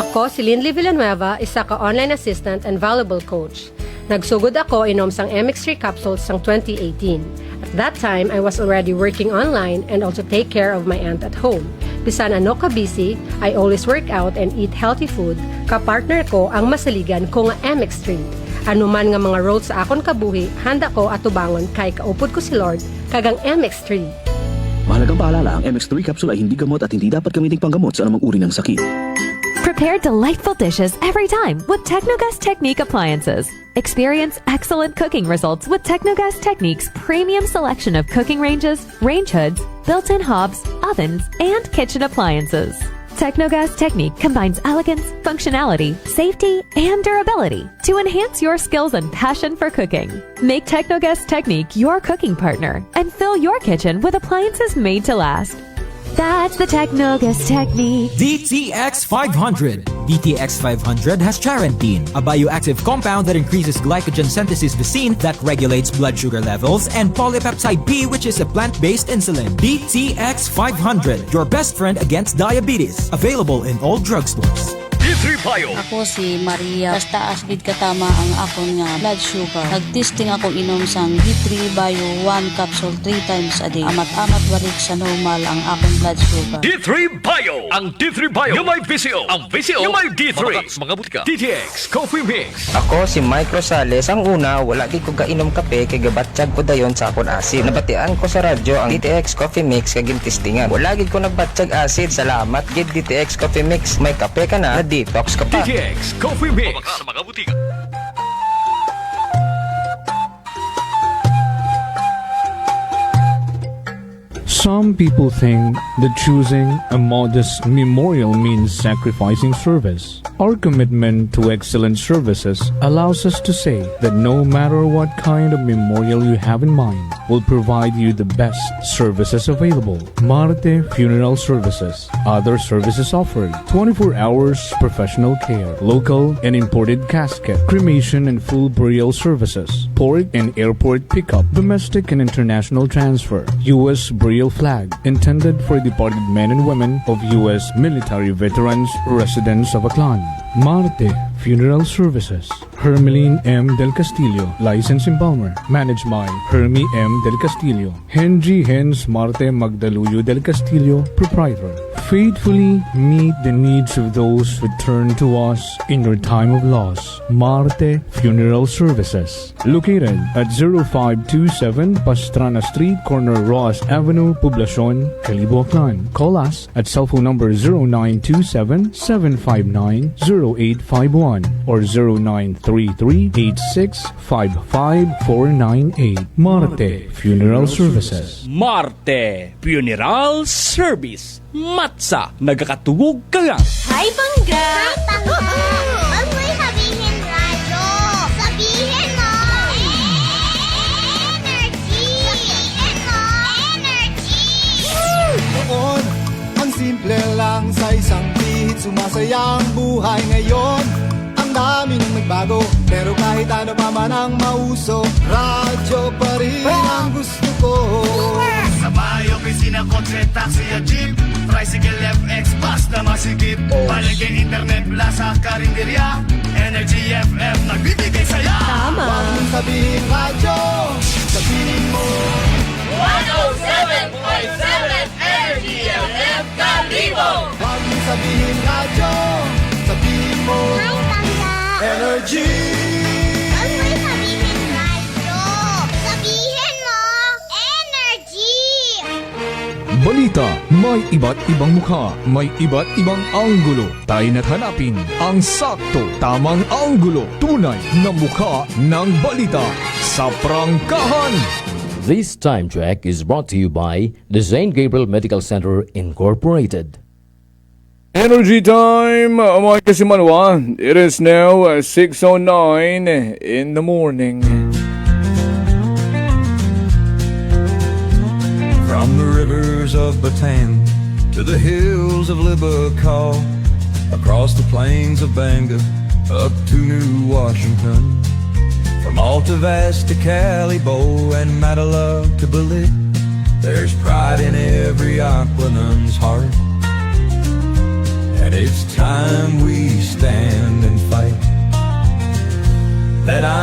Ako si Linley Villanueva, isa ka online assistant and valuable coach. Nagsugod ako inom sang MX3 capsules sang 2018. At that time, I was already working online and also take care of my aunt at home. Bisan ano ka busy, I always work out and eat healthy food. Kapartner ko ang masaligan ko nga MX3. Ano man nga mga roles sa akon kabuhi, handa ko atubangon kay kaupod ko si Lord kagang MX3. Mahalagang paalala, ang MX3 capsule ay hindi gamot at hindi dapat gamiting panggamot sa anumang uri ng sakit. Prepare delightful dishes every time with Technogas Technique appliances. Experience excellent cooking results with Technogas Technique's premium selection of cooking ranges, range hoods, built-in hobs, ovens, and kitchen appliances. Technogas Technique combines elegance, functionality, safety, and durability to enhance your skills and passion for cooking. Make Technogas Technique your cooking partner and fill your kitchen with appliances made to last. That's the Technogas Technique. DTX 500. DTX 500 has charantine, a bioactive compound that increases glycogen synthesis Vicine that regulates blood sugar levels, and polypeptide B, which is a plant-based insulin. DTX 500, your best friend against diabetes. Available in all drugstores. D3 Bio. Ako si Maria. Basta asbid katama ang akong nga blood sugar. Nagtesting ako inom sang D3 Bio 1 capsule 3 times a day. Amat-amat balik sa normal ang akong blood sugar. D3 Bio. Ang D3 Bio yung may VCO. Ang VCO yung may D3. Mga butika. DTX Coffee Mix. Ako si Mike Rosales. Ang una, wala di ko kainom kape kay gabatsyag ko dayon sa akon acid. Nabatian ko sa radyo ang DTX Coffee Mix kay gintistingan. Wala gid ko nagbatsyag acid. Salamat gid DTX Coffee Mix. May kape ka na, detox ka pa. DTX Coffee Mix. Sa mga butika. Some people think that choosing a modest memorial means sacrificing service. Our commitment to excellent services allows us to say that no matter what kind of memorial you have in mind, we'll provide you the best services available. Marte Funeral Services. Other services offered: 24 hours professional care, local and imported casket, cremation and full burial services, port and airport pickup, domestic and international transfer, U.S. burial flag, intended for departed men and women of U.S. military veterans residents of Aklan. Marte Funeral Services. Hermeline M. Del Castillo, License Embalmer. Managed by Hermie M. Del Castillo. Henry Hens Marte Magdaluyo Del Castillo, Proprietor. Faithfully meet the needs of those who turn to us in your time of loss. Marte Funeral Services. Located at 0527 Pastrana Street, corner Ross Avenue, Poblacion, Calibo, Aklan. Call us at cellphone number 0927-759-0851 or 0933-8655498. Marte Funeral Services. Marte Funeral Service. Matsa, nagakatugog ka nga. Hi, Bangga! Huwag mo'y sabihin radyo. Sabihin mo! Energy! Sabihin mo! Energy! Noon, ang simple lang sa isang bihit. Sumasaya ang buhay ngayon. Ang dami nang nagbago, pero kahit ano pa man ang mauso, radyo pa rin ang gusto ko. Sa bahay, opisina, kotse, taxi at jeep, tricycle, FX, bus na masikip, palengke, internet, plaza, karinderya, Energy FM, nagbibigay saya. Tama. Huwag mong sabihin radyo, sabihin mo 107.7 Energy FM Calibo! Huwag mong sabihin radyo, sabihin mo Hi, Bangga! Energy! Huwag mo'y sabihin radyo. Sabihin mo! Energy! Balita, may iba't ibang mukha, may iba't ibang anggulo. Tayo na't hanapin ang sakto, tamang anggulo, tunay na mukha ng balita sa prangkahan. This time check is brought to you by the St. Gabriel Medical Center Incorporated. Energy time, mga kasimanwa. It is now 6:09 in the morning. From the rivers of Bataan to the hills of Libacol, across the plains of Bangor, up to New Washington, from Alta Vesta to Calibo and Mataluk to Balik, there's pride in every Aquanun's heart. And it's time we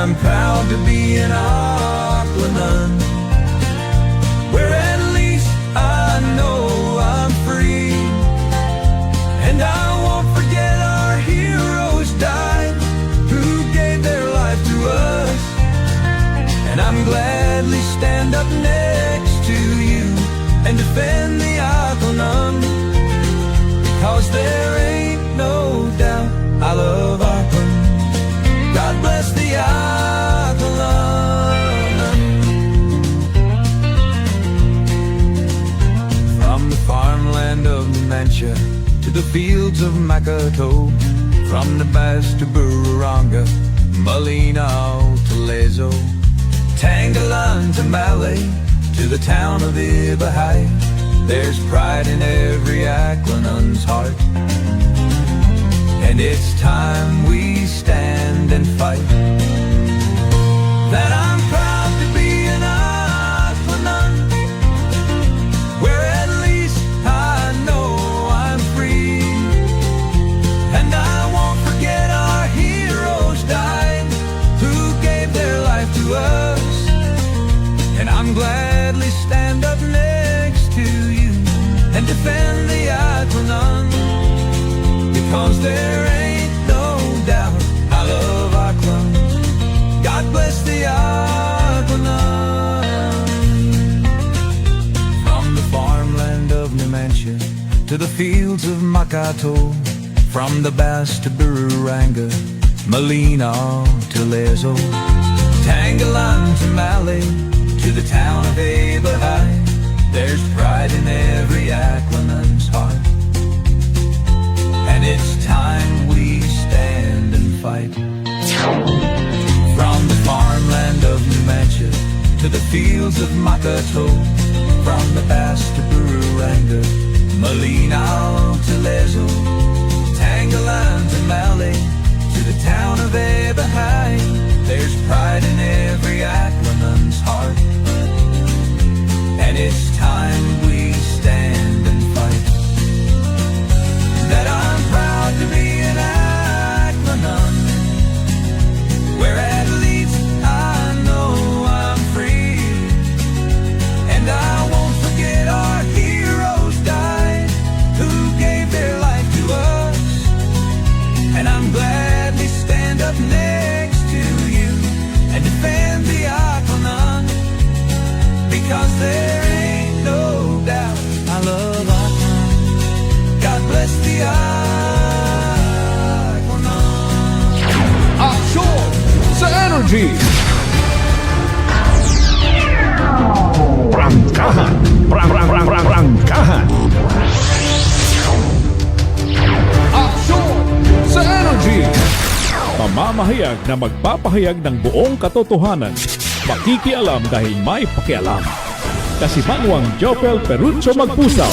I'm proud to be an Auckland, where at least I know I'm free. And I won't forget our heroes died, who gave their life to us. And I'm gladly stand up next to you and defend the Auckland, because there ain't no doubt I love Auckland. God bless the Auckland. From the farmland of Numantia to the fields of Makato, from the Bass to Bururanga, Malina to Lezo, Tangalan to Malay, to the town of Ibahai, there's pride in every Auckland's heart. And it's time we stand and fight. That I'm proud to be an Auckland, where at least I know I'm free. And I won't forget our heroes died, who gave their life to us. And I'm gladly stand up next to you and defend the Auckland, because there ain't no doubt I love Auckland. God bless the Auckland. From the farmland of Numantia to the fields of Makato, from the Bass to Bururanga, Malina to Lezo, Tangalan to Malay, to the town of Ibahai, there's pride in every Auckland's heart. And it's time we stand and fight. From the farmland of Numantia to the fields of Makato, from the Bass to Bururanga, Malina to Lezo, Tangalan to Malay, to the town of Ibahai, there's pride in every Auckland's heart. And it's time we stand and fight. That I'm proud to be an Auckland, where at least I know I'm free. And I won't forget our heroes died, who gave their life to us. And I'm gladly stand up next to you and defend the Auckland, because there ain't no doubt I love Auckland. God bless the Auckland. Aksyon sa Energy! Prangkahan! Prangkahan! Aksyon sa Energy! Pamamahayag na magpapahayag ng buong katotohanan. Makikialam dahil may pakialam. Kasimanwang Jopel Perucho Magpusaw.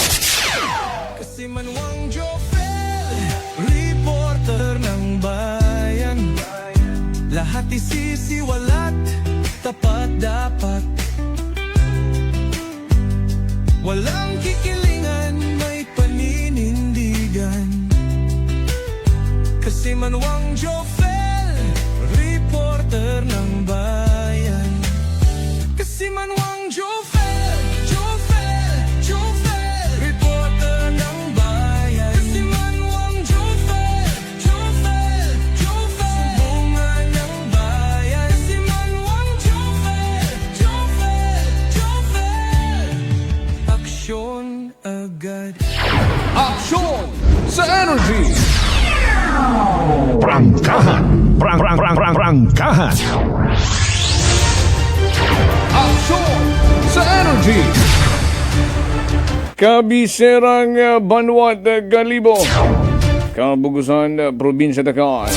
Kasimanwang Jopel, reporter ng bayan. Lahat isisiwalat, tapat dapat. Walang kikilingan, may paninindigan. Kasimanwang Jopel, reporter ng bayan. Kasimanwang Jopel, reporter ng bayan. Kasimanwang Jopel, sumbungan ng bayan. Kasimanwang Jopel, aksyon agad. Aksyon sa Energy! Prangkahan! Prangkahan! Aksyon sa Energy! Kabiserang Banwat Galibo, Kabugusan Probinsya Takal,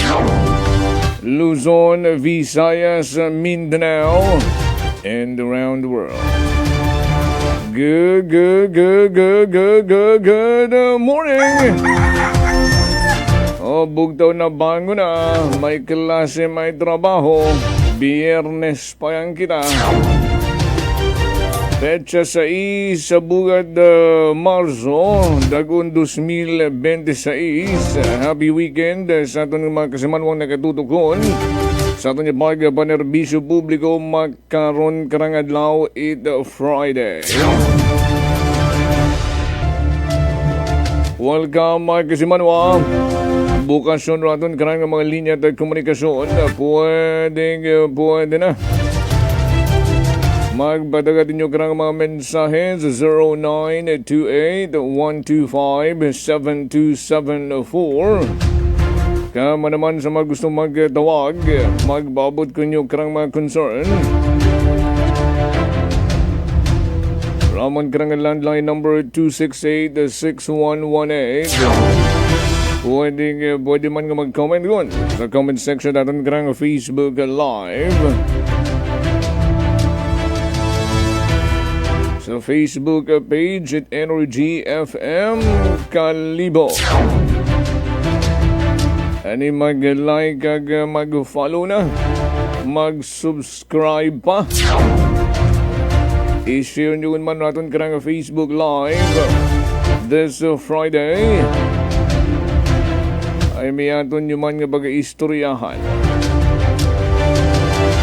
Luzon, Visayas, Mindanao, and around the world. Good morning! O, bugtaw na bango na, may klase, may trabaho, Biyernes pa yan kita. Petsa 6 sa bugad Marso, dagun 2026. Happy weekend sa ating mga kasimanwang nakatutukon. Sa aton yung panerbisyo publiko makaroon karang adlaw it Friday. Welcome mga kasimanwa. Bukas yun raton karang mga linya at komunikasyon. Pwede na. Magpadagat ninyo karang mga mensahe sa 0928-125-7274. Kama naman sa mga gusto magtawag, magbabot ko nyo karang mga concern. Ramon karang landline number 268-6118. Pwede man nga mag-comment doon sa comment section natin karang Facebook Live. Sa Facebook page at Energy FM Kalibo. Ani mag-like kag mag-follow na. Mag-subscribe pa. I-share nyo man natin karang Facebook Live this Friday. Ay may aton nyo man nga baga-istoryahan.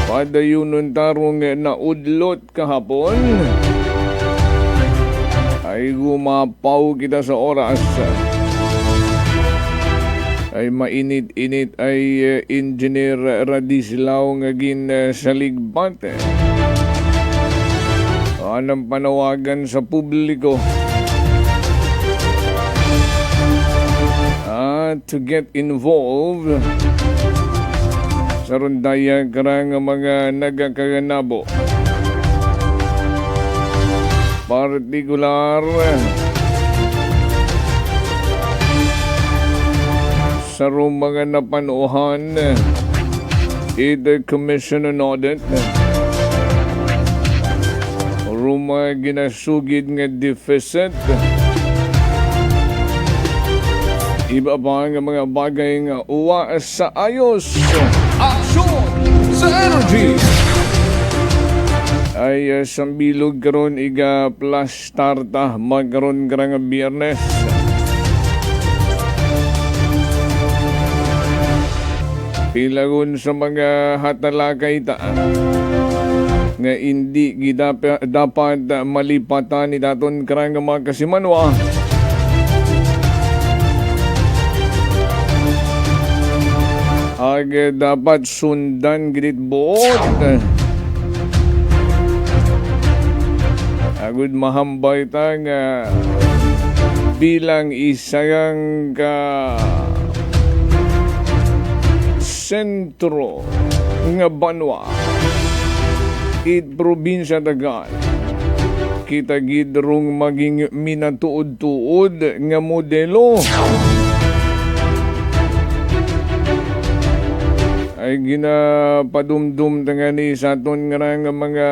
Padayon nun tarong naudlot kahapon. Ay gumapaw kita sa oras. Ay mainit-init ay Engineer Radislao nga saligbat. Anong panawagan sa publiko to get involved sa rundaya karang mga nagakaganabo. Partikular sa mga napanuhan the Commission on Audit ruma ginasugid nga deficit. Iba pa nga mga bagay nga uwa sa ayos. Aksyon sa Energy! Ay sambilog karon iga plus tarta magkaroon karang Biyernes. Pilagon sa mga hatalakay ta nga hindi dapat malipatan ni daton karang mga kasimanwa. Ag dapat sundan gid buot. Agud mahambay ta nga bilang isang sentro nga banwa it probinsya Dagan. Kita gidrong maging minatuod-tuod nga modelo. Ay ginapadumdum tangani sa aton nga mga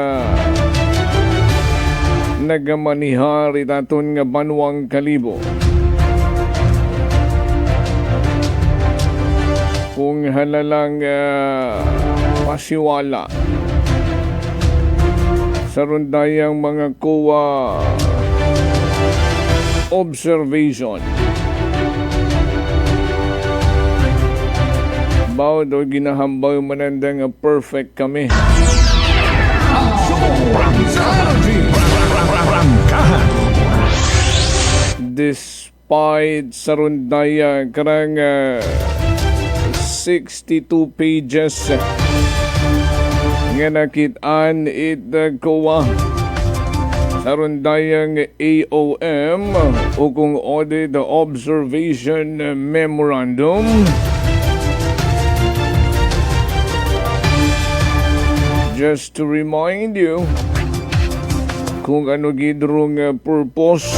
nagamanihari taton nga banwang Kalibo. Kung halalang pasiwala sa rundayang mga COA observation. Bawat o ginahambaw manandang perfect kami. Despite sa rundaya karang 62 pages nga nakitaan it COA sa rundayang AOM o kung Audit Observation Memorandum. Just to remind you kung ano gidrong purpose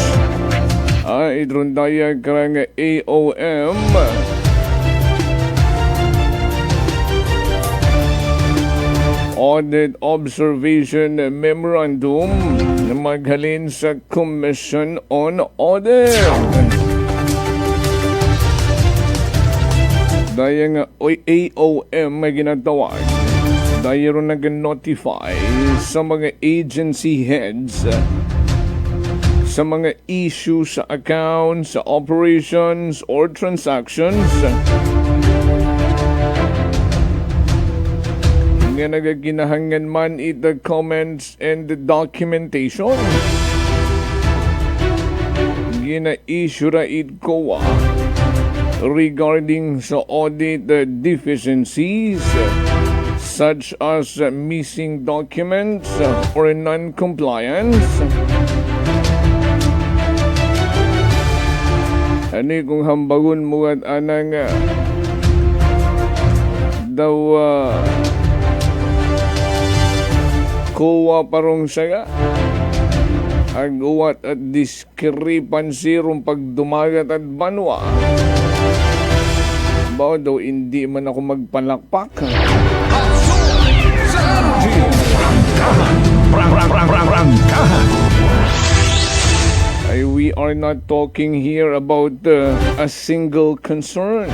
idrundaya karang AOM Audit Observation Memorandum na maghalin sa Commission on Audit. Daya nga AOM may ginatawag. Daya ron nag-notify sa mga agency heads sa mga issues sa accounts, sa operations or transactions nga nagaginahangan man ita comments and the documentation. Gina-issue ra it COA regarding sa audit deficiencies such as missing documents or non-compliance. Ani kung hambagon mo at anang daw COA parong saga agawat at discrepancy rong pagdumagat at banwa. Bao daw hindi man ako magpalakpak. We are not talking here about a single concern.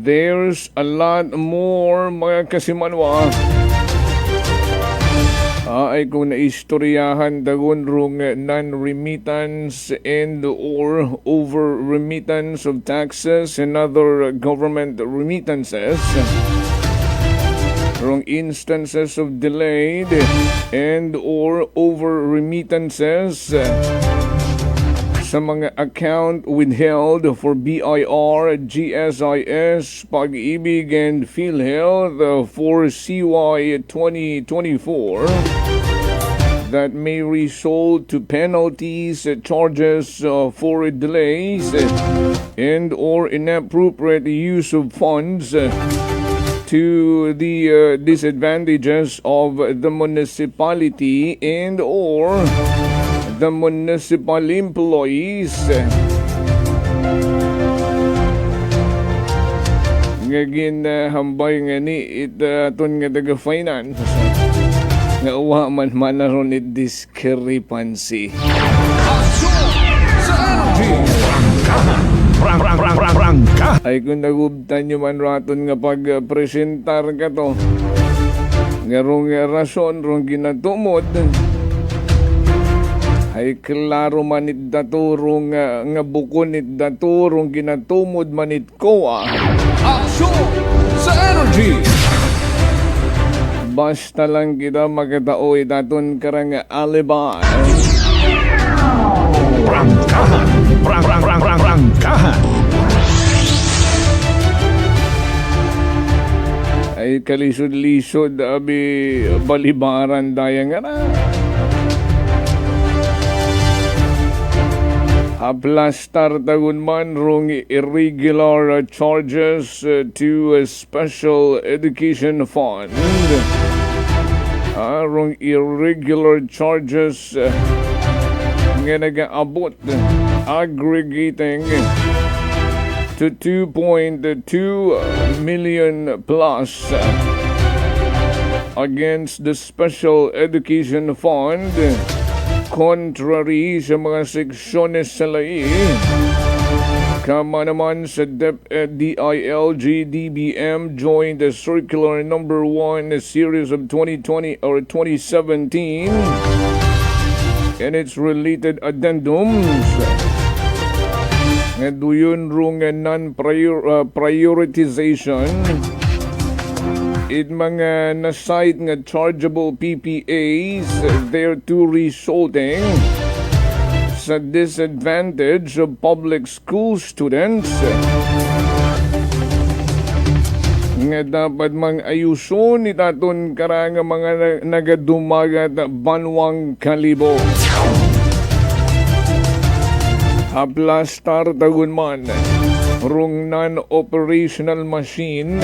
There's a lot more, mga kasimanwa. Ay kung naistoryahan dagon rong non-remittance and or over-remittance of taxes and other government remittances. Wrong instances of delayed and or over-remittances sa mga account withheld for BIR, GSIS, Pag-ibig, and PhilHealth for CY 2024 that may result to penalties, charges for delays, and or inappropriate use of funds to the disadvantages of the municipality and or the municipal employees. Ngagin hambay nga ni iton nga taga finance nga uwa man ron it discrepancy. Ay kung nagubtan nyo man raton nga pag-presentar ka to nga rong rason rong ginatumod ay klaro man it daturong nga bukon it daturong ginatumod man it COA. Aksyon sa energy! Basta lang kita magkataoy daton karang alibay. Prangkahan! Prangkahan! Ay kalisod-lisod abi balibaran daya nga na. Aplastar tagun man rong irregular charges to a special education fund. Rong irregular charges nga nag-aabot aggregating to 2.2 million plus against the Special Education Fund contrary sa mga seksyones sa lai. Kama naman sa DILG DBM joined the Circular Number 1 series of 2020 or 2017 and its related addendums. Nga duyon rong non-prioritization it mga na-cite nga chargeable PPAs thereto resulting sa disadvantage of public school students nga dapat mang ayuson itaton karang mga nagadumagat banwang kalibo. Aplastar tagun man rong non-operational machine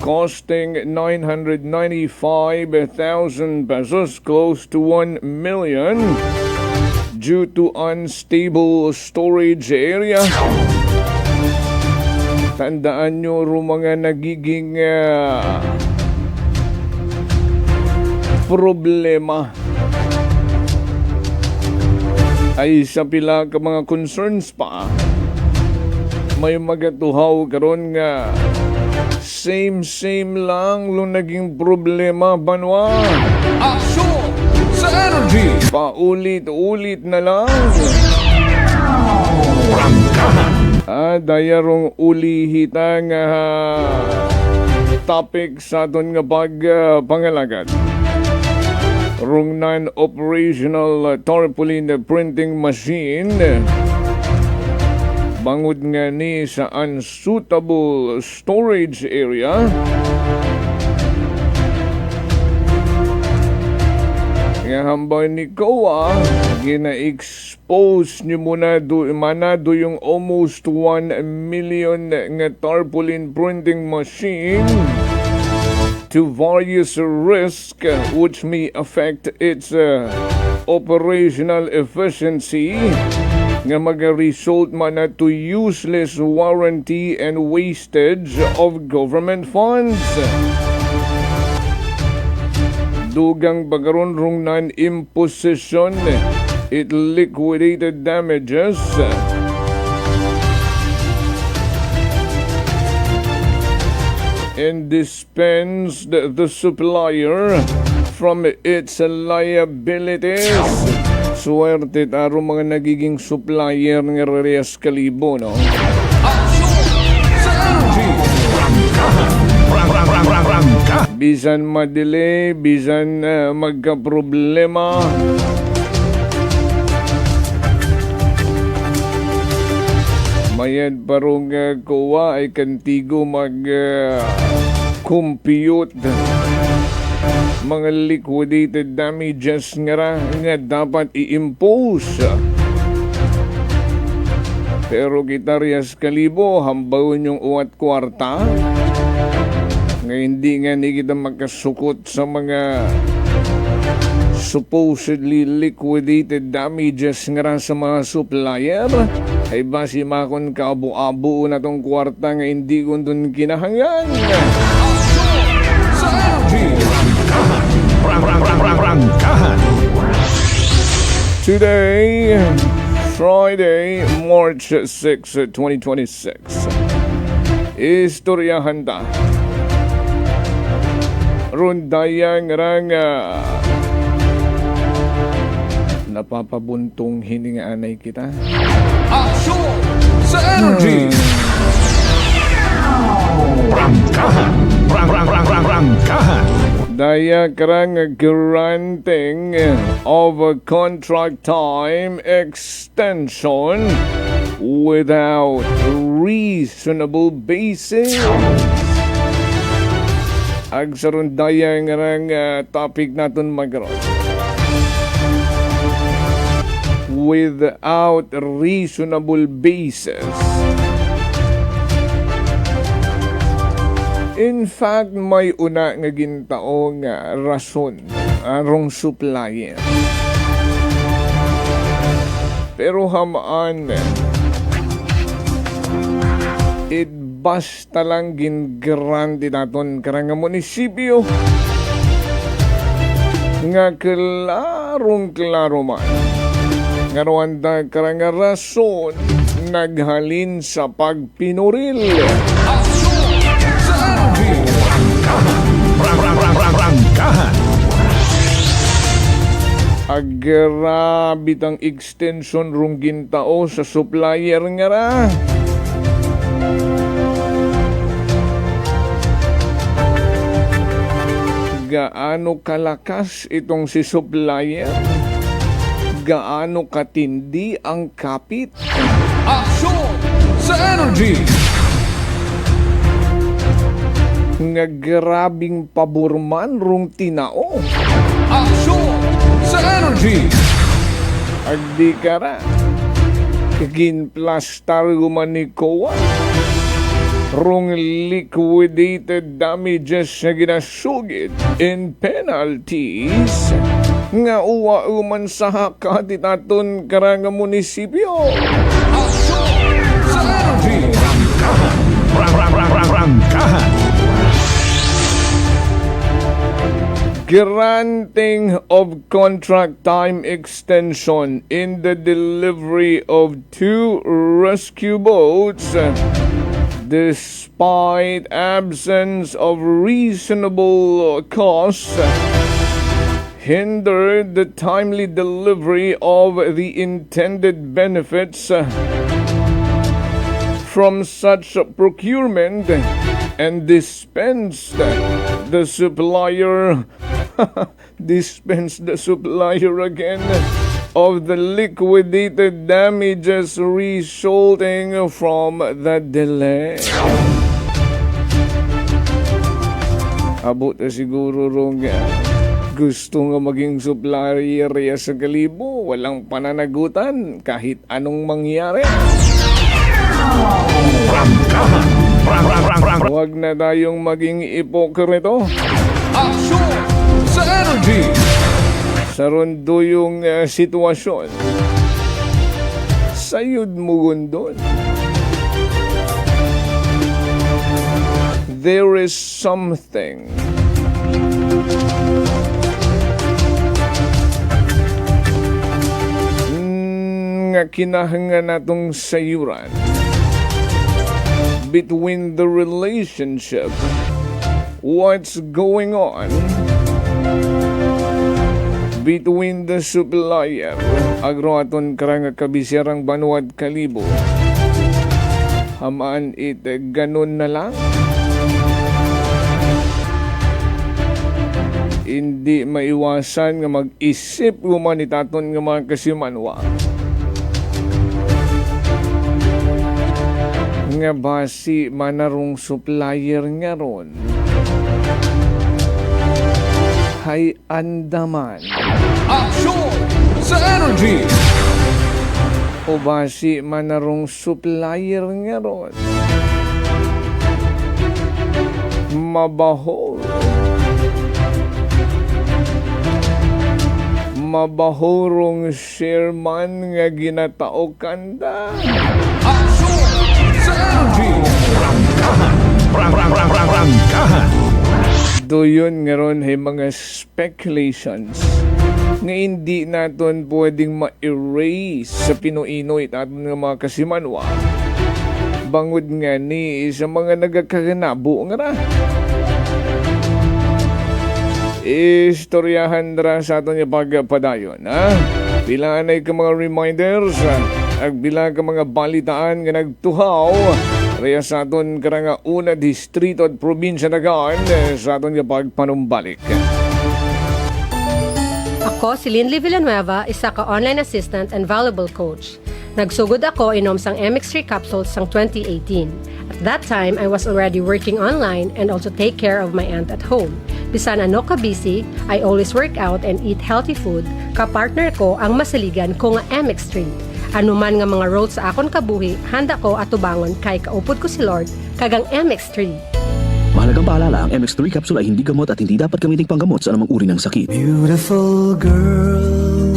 costing 995,000 pesos, close to 1 million due to unstable storage area. Tandaan nyo mga nagiging problema ay sa pila ka mga concerns pa. May magatuhaw karon nga same lang lo naging problema banwa. Aksyon sa energy! Paulit-ulit na lang. Dayarong ulihita nga topic sa aton nga pangalagad. Rung non-operational tarpaulin printing machine bangod nga ni sa unsuitable storage area. Nga hambay ni Kowa, gina-expose niyo muna manado yung almost 1 million nga tarpaulin printing machine to various risks which may affect its operational efficiency nga mag-result man na to useless warranty and wastage of government funds. Dugang bagaron rung non-imposition, it liquidated damages and dispensed the supplier from its liabilities. Swerte taro mga nagiging supplier ng Reyes Kalibo, no? Bisan madili, bisan magka-problema, mayad parong kuwa ay kantigo mag-compute mga liquidated damages nga dapat i-impose. Pero kita Reyes Kalibo, hambawin yung uwat kwarta nga hindi nga ni kita magkasukot sa mga supposedly liquidated damages nga sa mga supplier. Ay basi makon kaabu-abu na tong kwarta nga hindi ko dun kinahangan. Today, Friday, March 6, 2026. Istoryahan ta. Rundayang ranga. Napapabuntong hiningaanay kita. Aksyon sa energy! Rangkahan! Rangkahan! Daya karang granting of a contract time extension without reasonable basis. Agsaron daya ngarang topic natin magkaroon. Without reasonable basis. In fact, may una nga gintaong rason arong supplier. Pero hamaan, it basta lang gin-grante naton karang munisipyo nga klaro man nga rawanda karang rason naghalin sa pagpinuril. Rangkahan! Agrabit ang extension rung gintao sa supplier nga ra. Gaano kalakas itong si supplier? Gaano katindi ang kapit? Aksyon sa energy! Nga grabing paburman rung tinao. Aksyon sa energy! Agdi kara. Ginplastar guman ni Kowa. Rung liquidated damages na ginasugid in penalties nga uwa-uman sa hakat itaton karang munisipyo. Aksyon sa energy! Rangkahan! Granting of contract time extension in the delivery of 2 rescue boats despite absence of reasonable costs hindered the timely delivery of the intended benefits from such procurement and dispensed the supplier dispensed the supplier again of the liquidated damages resulting from the delay. Abot na siguro rong gusto nga maging supplier sa Kalibo, walang pananagutan kahit anong mangyari. Huwag na tayong maging ipokrito. Action sa energy! Sa rondo yung sitwasyon. Sayod mo gundon. There is something nga kinahanglan natong sayuran between the relationship, what's going on between the supplier agro aton karang kabisirang Banuad Kalibo. Hamaan it ganun na lang. Hindi maiwasan nga mag-isip humanitaton nga mga kasimanwa. Nga basi manarong supplier nga ron. Hay andaman. Action sa energy! O basi manarong supplier nga ron. Mabahol. Mabahorong chairman nga ginatao kanda. Action sa energy! Prangkahan. Doon nga ron hay mga speculations nga hindi naton pwedeng ma-erase sa Pinoy-Inoy at aton nga mga kasimanwa. Bangod nga ni sa mga nagakaganabo nga ra. Istoryahan dra sa aton nga pagpadayon, ha? Bilaan ay ka mga reminders, ag bilang ka mga balitaan nga nagtuhaw Raya sa aton karanga una distrito at probinsya na gaan sa aton nga pagpanumbalik. Ako si Linley Villanueva, isa ka online assistant and valuable coach. Nagsugod ako inom sang MX3 capsules sang 2018. At that time, I was already working online and also take care of my aunt at home. Bisan ano ka busy, I always work out and eat healthy food. Kapartner ko ang masaligan ko nga MX3. Anuman nga mga roles sa akon kabuhi, handa ko atubangon kay kaupod ko si Lord kagang MX3. Mahalagang paalala, ang MX3 capsule ay hindi gamot at hindi dapat gamiting panggamot sa anumang uri ng sakit. Beautiful girl.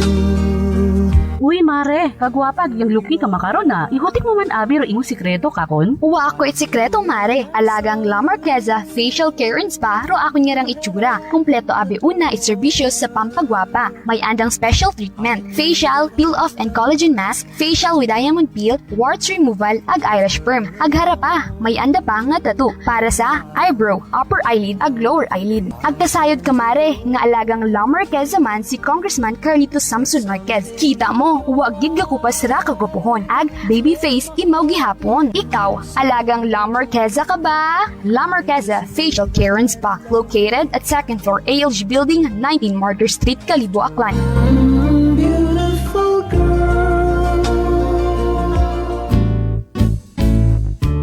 Uy, mare, kagwapag, yung luki ka makaron na. Ihutik mo man abi ro imong sikreto kakon. Uwa ako sikreto, mare. Alagang La Marqueza Facial Care and Spa ro ako niyarang itsura. Kumpleto abi una iserbisyo sa pampagwapa. May andang special treatment, facial, peel-off and collagen mask, facial with diamond peel, warts removal, ag eyelash perm. Ag harapa, may anda pa nga tattoo para sa eyebrow, upper eyelid, ag lower eyelid. Ag kasayod ka, mare, nga alagang La Marqueza man si Congressman Carlito Samson Marquez. Kita mo, huwag gid ko pa sira kagupuhon. Ag baby face imaw gihapon. Ikaw, alagang La Marqueza ka ba? La Marqueza Facial Care and Spa, located at 2nd floor ALG Building, 19 Martyr Street, Kalibo, Aklan.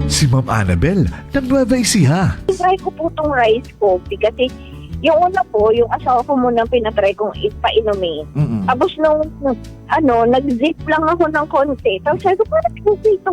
Si Ma'am Annabel, nag-Nueva Ecija. Try ko po itong rice coffee kasi yung una po, yung asawa ko muna pinatry kong ipainumin. Tapos nung nag-zip lang ako ng konti. Tapos sabi ko, parang kasi ito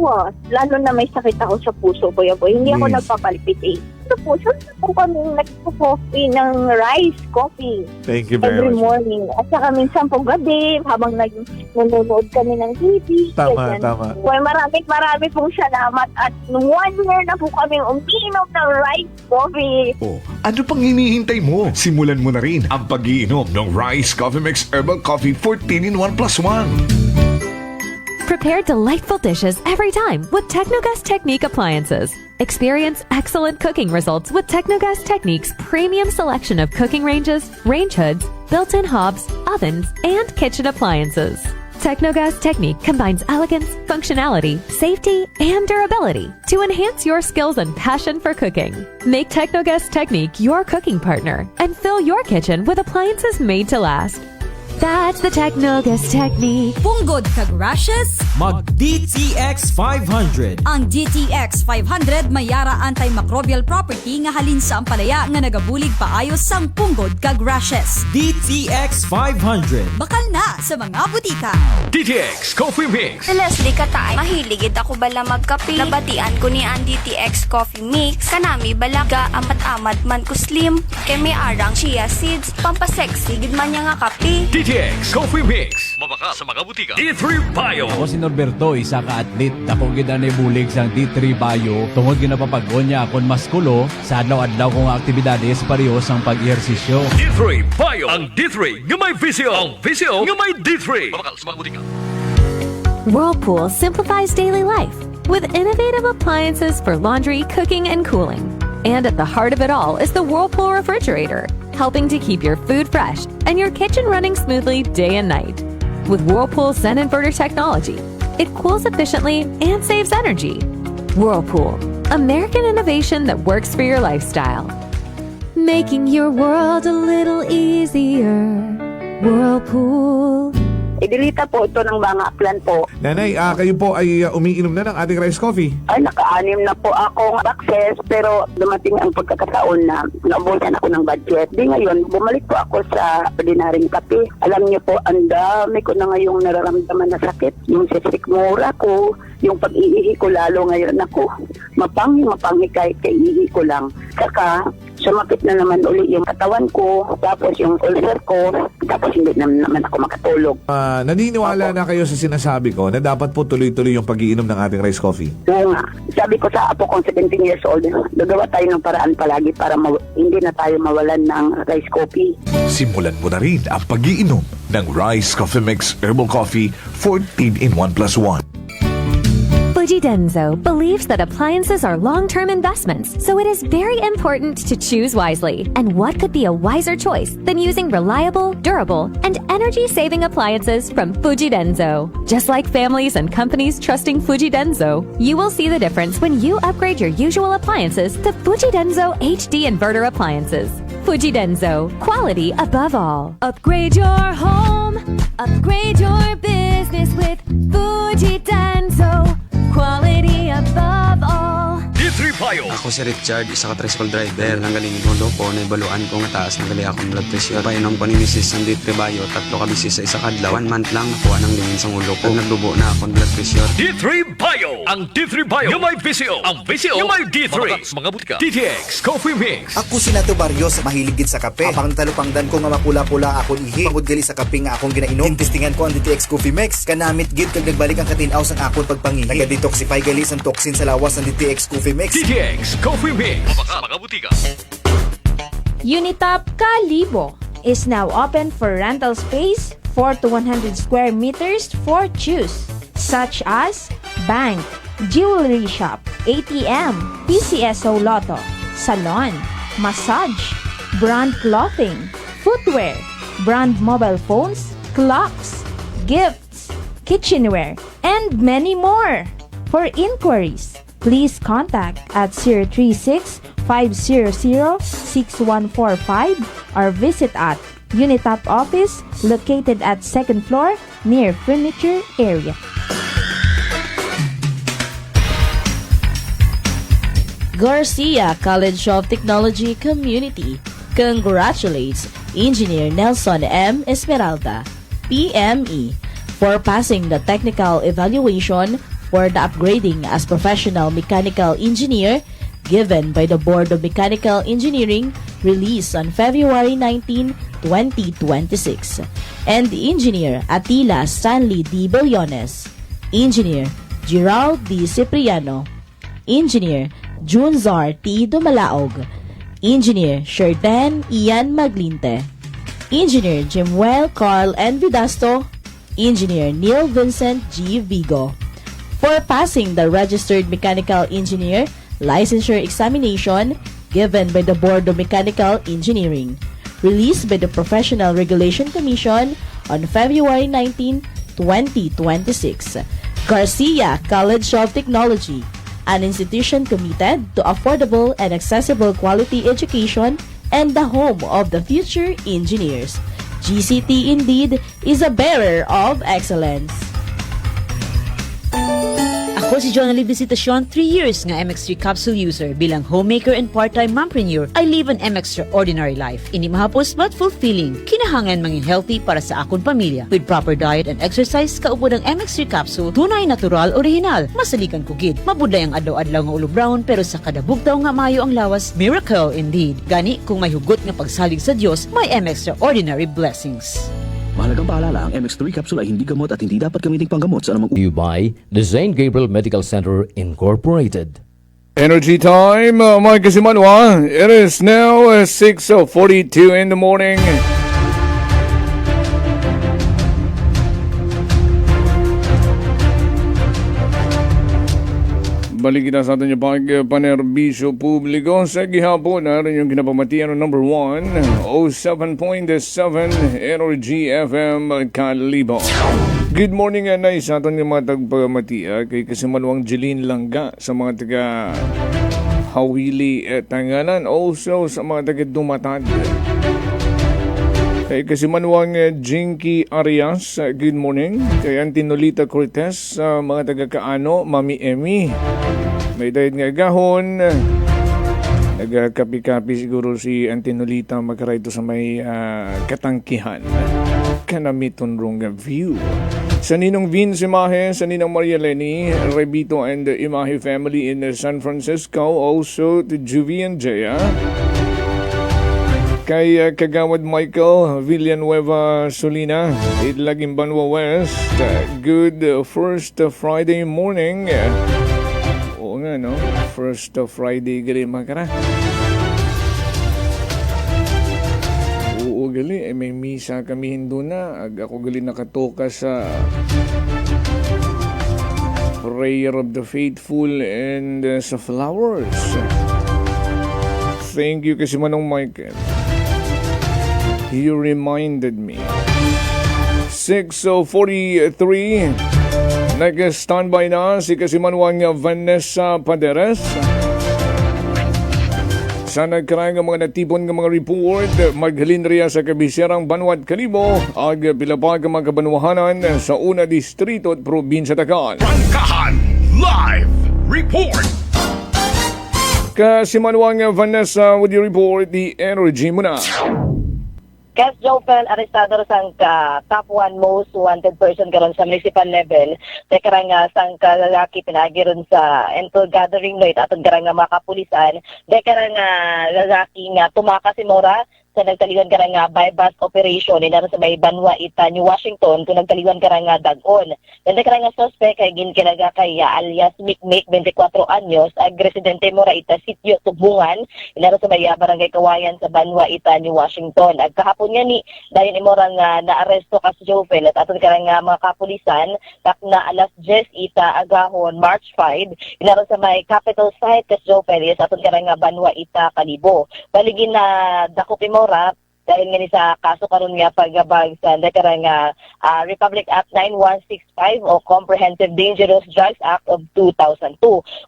lalo na may sakit ako sa puso ko. Hindi ako nagpapalpit eh. Ito po, saan po kami nagpo-coffee ng rice coffee. Thank you very every much. morning. At saka minsan po gabi, habang nanonood kami ng TV. Tama, tama. Well, marami pong salamat. At 1 year na po kami umiinom ng rice coffee. Oh, ano pang hinihintay mo? Simulan mo na rin ang pag-iinom ng Rice Coffee Mix Herbal Coffee 14-in-1+1. Prepare delightful dishes every time with Technogas Technique appliances. Experience excellent cooking results with Technogas Technique's premium selection of cooking ranges, range hoods, built-in hobs, ovens, and kitchen appliances. Technogas Technique combines elegance, functionality, safety, and durability to enhance your skills and passion for cooking. Make Technogas Technique your cooking partner and fill your kitchen with appliances made to last. That's the Technogas Technique. Punggod kag rashes? Mag DTX 500. Ang DTX 500 may yara antimicrobial property nga halin sa ampalaya nga nagabulig paayos sang punggod kag rashes. DTX 500. Bakal na sa mga butika. DTX Coffee Mix. Leslie Katay, mahiligid ako bala magkape. Nabatian ko ni ang DTX Coffee Mix. Kanami bala ga amat-amat man ko slim. Kay may arang chia seeds. Pampasexy gid man niya nga kape. DTX Coffee Mix. Mabaka sa mga butika. D3 Bio. Ako si Norberto, isa ka atlet. Dako gid na bulig sang D3 Bio. Tungod ginapapagod niya akon maskulo sa adlaw-adlaw kong aktibidades pareho sang pag-ehersisyo. D3 Bio. Ang D3 nga may visyo. Ang visyo nga may D3. Mabaka sa mga butika. Whirlpool simplifies daily life with innovative appliances for laundry, cooking, and cooling. And at the heart of it all is the Whirlpool refrigerator, helping to keep your food fresh and your kitchen running smoothly day and night. With Whirlpool Zen Inverter technology, it cools efficiently and saves energy. Whirlpool, American innovation that works for your lifestyle. Making your world a little easier. Whirlpool. Idilita po ito ng mga plan po. Nanay, kayo po ay umiinom na ng ating rice coffee. Ay, naka-anim na po akong boxes pero dumating ang pagkakataon na naubusan ako ng budget. Di ngayon, bumalik po ako sa ordinaryong kape. Alam niyo po, ang dami ko na ngayong nararamdaman na sakit. Yung sisikmura ko, yung pag-iihi ko lalo ngayon ako. Mapanghi kahit kaiihi ko lang. Saka, sumakit na naman uli yung katawan ko, tapos yung ulcer ko, tapos hindi naman ako makatulog. Naniniwala na kayo sa sinasabi ko na dapat po tuloy-tuloy yung pag-iinom ng ating rice coffee? Oo nga. Sabi ko sa apo kong 17 years old, gagawa tayo ng paraan palagi para hindi na tayo mawalan ng rice coffee. Simulan mo na rin ang pag-iinom ng Rice Coffee Mix Herbal Coffee 14 in 1+1. Fujidenzo believes that appliances are long-term investments, so it is very important to choose wisely. And what could be a wiser choice than using reliable, durable, and energy-saving appliances from Fujidenzo? Just like families and companies trusting Fujidenzo, you will see the difference when you upgrade your usual appliances to Fujidenzo HD Inverter appliances. Fujidenzo, quality above all. Upgrade your home, upgrade your business with Fujidenzo. Quality above all. D3 Bio. Ako si Richard, isa ka tricycle driver. Nanggaling inondo ko, naibaluan ko nga taas ng gali akong blood pressure. Painom ko ni Mrs. ng D3 Bio, 3 ka bisis sa isa kadlaw. 1 month lang nakuha ng lingin sa ulo ko. Nagdubo na akong blood pressure. D3 Bio. Ang D3 Bio nga may visyo. Ang visyo nga may D3. Mabaka sa mga butika. DTX Coffee Mix. Ako si Nato Barrios, mahiligid sa kape. Apang talupangdan ko nga makula-pula akong ihi. Pagod gali sa kape nga akong ginainom. Tintistingan ko ang DTX Coffee Mix. Kanamit gid kag nagbalik ang katinaw sang akong pagpangihi. Nagadetoxify gali sang toxin sa lawas ng DTX Coffee Mix. DTX Coffee Mix. Mabaka mga butika. Unitop Kalibo is now open for rental space 4 to 100 square meters for choose, such as bank, jewelry shop, ATM, PCSO Lotto, salon, massage, brand clothing, footwear, brand mobile phones, clocks, gifts, kitchenware, and many more. For inquiries, please contact at 036-500-6145 or visit at Unitop office located at 2nd floor near furniture area. Garcia College of Technology Community congratulates Engineer Nelson M. Esmeralda, PME, for passing the technical evaluation for the upgrading as professional mechanical engineer given by the Board of Mechanical Engineering released on February 19, 2026. And Engineer Atila Stanley D. Billones, Engineer Gerald D. Cipriano, Engineer Junzar T. Dumalaog, Engineer Sherdan Ian Maglinte, Engineer Jimuel Carl N. Vidasto, Engineer Neil Vincent G. Vigo, for passing the Registered Mechanical Engineer Licensure Examination given by the Board of Mechanical Engineering, released by the Professional Regulation Commission on February 19, 2026. Garcia College of Technology, an institution committed to affordable and accessible quality education and the home of the future engineers. GCT indeed is a bearer of excellence. Ako si Jonali Visitacion, 3 years nga MX3 capsule user. Bilang homemaker and part-time mompreneur, I live an extraordinary life. Ini mahapos but fulfilling. Kinahangan mangin healthy para sa akong pamilya. With proper diet and exercise, kaupod ang MX3 capsule, tunay natural, original. Masalikan kugid. Mabudlay ang adlaw-adlaw nga ulo brown, pero sa kada bugtaw nga mayo ang lawas, miracle indeed. Gani, kung may hugot nga pagsalig sa Dios, may extraordinary blessings. Mahalagang paalala, ang MX3 capsule ay hindi gamot at hindi dapat gamiting panggamot sa anumang You by the St. Gabriel Medical Center Incorporated. Energy time, mga kasimanwa. It is now 6:42 in the morning. Balik kita sa atin yung panerbisyo publiko sa gihapon na rin yung kinapamatian ng number 1, 07.7 Energy FM Kalibo. Good morning anay sa atin yung mga tagpamatia kay Kasimanwang Jeline Langga sa mga taga Hawili at Tanganan, also sa mga taga Dumatad. Kay Kasimanwang Jinky Arias, good morning. Kay Antinolita Cortez, mga taga Kaano, Mami Emmy. May dahil nga gahon. Nagkapi-kapi siguro si Antinolita magkarito sa may katangkihan. Kanamiton rong view. Sa Ninong Vince Imahe, sa Ninong Maria Lenny, Rebito and the Imahe family in San Francisco. Also to Juvie and Jaya. Kay Kagawad Michael Villanueva Solina, Idlaging Banwa West. Good first Friday morning. Oo nga, no? First Friday gali makara. Oo gali, may misa kami Hindu na. Ako gali nakatoka sa Prayer of the Faithful and sa flowers. Thank you kasi Manong Michael. You reminded me. 6:43. Nag-standby na si Kasimanwang Vanessa Paderes. Sa nagkarang mga natipon ng mga report, maghalin riya sa kabisirang Banwat Kalibo, ag pilapag mga kabanwahanan sa una distrito at probinsya Tagal. Rangkahan Live Report! Kasimanwang Vanessa, would you report the energy muna? Kes Jopen, arestado sang ka top 1 most wanted person karon sa municipal level. Teka nga sang ka lalaki pinagi ron sa Entel Gathering Night atong karang mga kapulisan. Teka nga lalaki nga tumaka si Mora sa nagtaliwan ka nga bypass operation inaron sa may Banwa Ita, New Washington kung nagtaliwan ka nga Dagon. Then ka nga suspect kay ginkilaga kay alias Mikmik 24 anyos ag residente Mora Ita Sitio Tubungan inaron sa may barangay Kawayan sa Banwa Ita, New Washington. Ag kahapon nga ni dahil ni Mora nga naaresto ka si Jovel at aton ka nga mga kapulisan kap na alas 10 ita agahon March 5 inaron sa may capital site kas Jovel sa aton ka nga Banwa Ita Kalibo. Baligin na dako Mora dahil nga ni sa kaso karon nga paggabag sa nakarang Republic Act 9165 o Comprehensive Dangerous Drugs Act of 2002.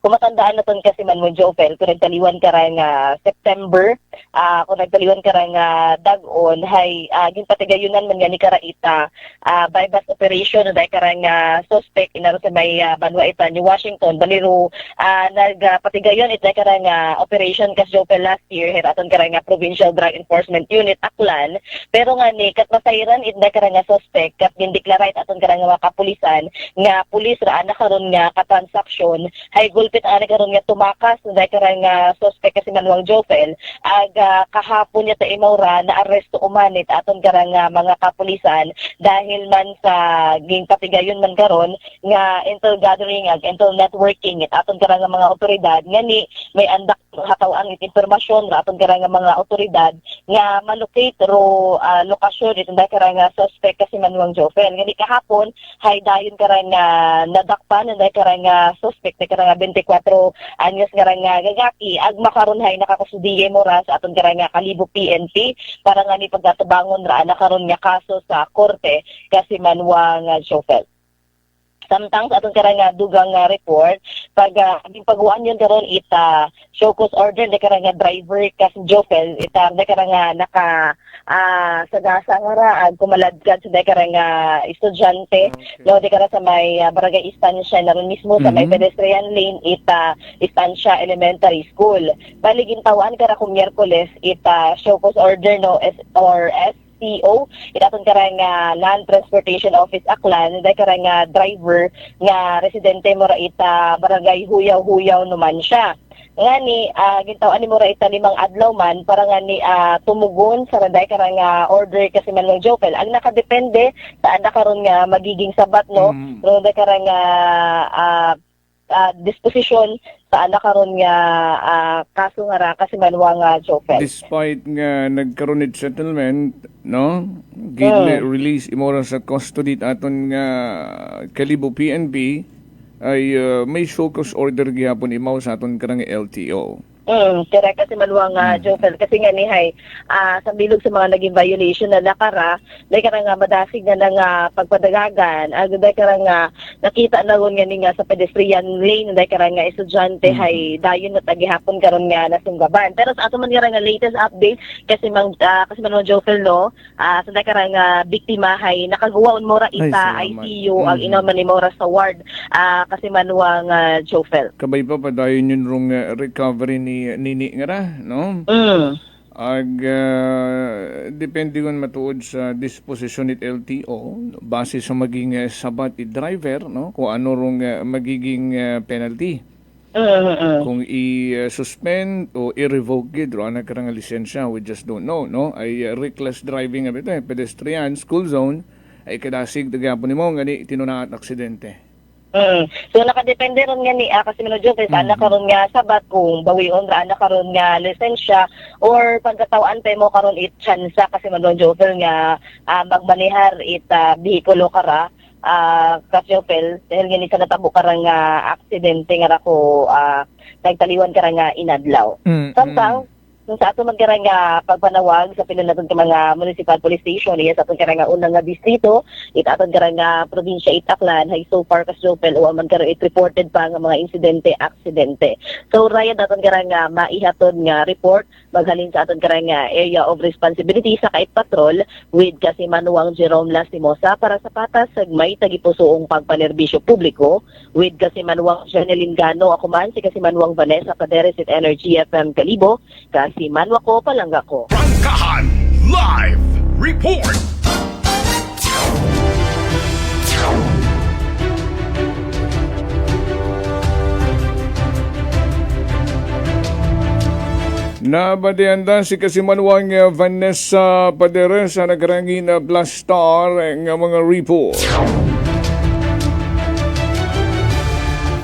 Kung matandaan naton kasi man mo Jovel, kung nagtaliwan ka nga September, kung nagtaliwan ka nga Dagon, hay ginpatigayunan man nga ni Karaita bypass operation dahil ka nga suspect inaro sa may Banwa Ita, New Washington. Baliro nagpatigayon ito ka nga operation kas Jovel last year here aton ka nga Provincial Drug Enforcement Unit Aklan, pero nga ni kat masayran itda ka nga suspect kat gindeklara aton ka nga mga kapulisan nga pulis ra na karon nga katransaksyon hay gulpit ana karon nga tumakas dahil ka nga suspect kasi Manuel Jovel ag kahapon niya ta imawra na aresto umanit aton ka nga mga kapulisan dahil man sa ginpatigayon man karon nga intel gathering ag intel networking aton ka nga mga otoridad nga ni may andak hatawan it impormasyon ra aton ka nga mga otoridad nga maluk state ro lokasyon ito dahil karang suspect kasi manuang Jofel. Ngani kahapon hay dayon karang nadakpan dahil karang suspect dahil karang 24 anyos karang gagaki ag makaron hay nakakasudiye mo ra sa aton karang Kalibo PNP para nga ni pagkatabangon ra nakaron nga kaso sa korte kasi manuang Jofel. Samtang sa atong karang dugang report pag pagguan yun karon ita show cause order de karang driver kasi Jofel ita de karang naka sagasa nga ra ag kumaladkad sa de karang estudyante no de karang sa may barangay Estancia naron mismo sa may pedestrian lane ita Estancia Elementary School. Baligin tawaan kara kung Miyerkules ita show cause order no or STO itaton karang Land Transportation Office Aklan dahil karang driver nga residente mo ra ita barangay Huyaw-Huyaw naman siya. Nga ni gintawan ni mo ra ita 5 adlaw man para nga ni tumugon sa randay karang order kasi man ng Jofel. Ang nakadepende sa ana karon nga magiging sabat no pero dahil karang disposition sa anak karon nga kaso nga ra kasi manuang Jofel. Despite nga nagkaroon ni settlement, no? Release imora sa custody aton nga Kalibo PNP ay may show cause order gihapon imaw sa aton karang LTO. Correct kasi maluwang Jofel kasi nga ni hay sa bilog sa mga naging violation na nakara dahil ka nga madasig na ng pagpadagagan dahil ka nga nakita na ron nga ni nga sa pedestrian lane dahil ka nga estudyante hay dayon na tagihapon karon nga nasunggaban pero sa ato man nga latest update kasi maluwang Jofel no sa dahil ka nga biktima hay nakagawaon mo ra ita ICU ang inaman ni Mora sa ward kasi maluwang Jofel. Kabay pa padayon yun rong recovery ni nini nga ra, no? Ag depende kon matuod sa disposition ni LTO base sa maging sabat ni driver, no? Kung ano rong magiging penalty. Kung i-suspend o i-revoke gid ro ana karang lisensya, we just don't know, no? Ay reckless driving abito pedestrian school zone ay kadasig dagapon nimo ngani tinunaat aksidente. So nakadepende ron nga ni kasi minodyo sa anak karon nga sabat kung bawion ra anak karon nga lisensya or pagkatawaan pa mo karon it chance kasi minodyo nga magmanehar it bihikulo kara kasyopel dahil nga ni sa natabo karang aksidente nga ra ko nagtaliwan kara nga inadlaw. Samtang sa ato magkarang pagpanawag sa pinanaton ka mga municipal police station iya sa aton karang unang nga distrito it aton karang probinsya Itaklan hay so far kas Jofel o man karon it reported pa nga mga insidente aksidente. So raya daton karang maihaton nga report maghalin sa aton karang area of responsibility sa kay patrol with kasi manuang Jerome Lastimosa para sa patas sagmay tagipusoong pagpanerbisyo publiko with kasi manuang Janeline Gano ako man si kasi manuang Vanessa Paderes at Energy FM Kalibo si Manwa ko, palangga ko. Prangkahan Live Report! Nabadianda si kasimanwang Vanessa Paderes sa nagrangin na Blast Star ng mga report.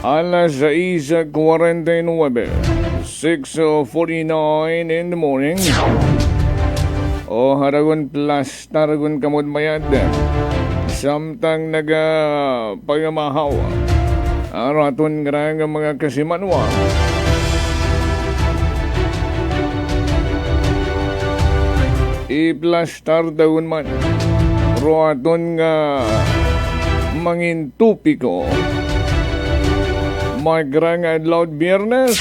Alas 6:49 6:49 in the morning. Haragon plus taragon kamod mayad. Samtang pagamahaw. Araton nga mga kasimanwa. I-plastar daun man. Roaton nga mangintupiko. Magrang adlaw Biyernes.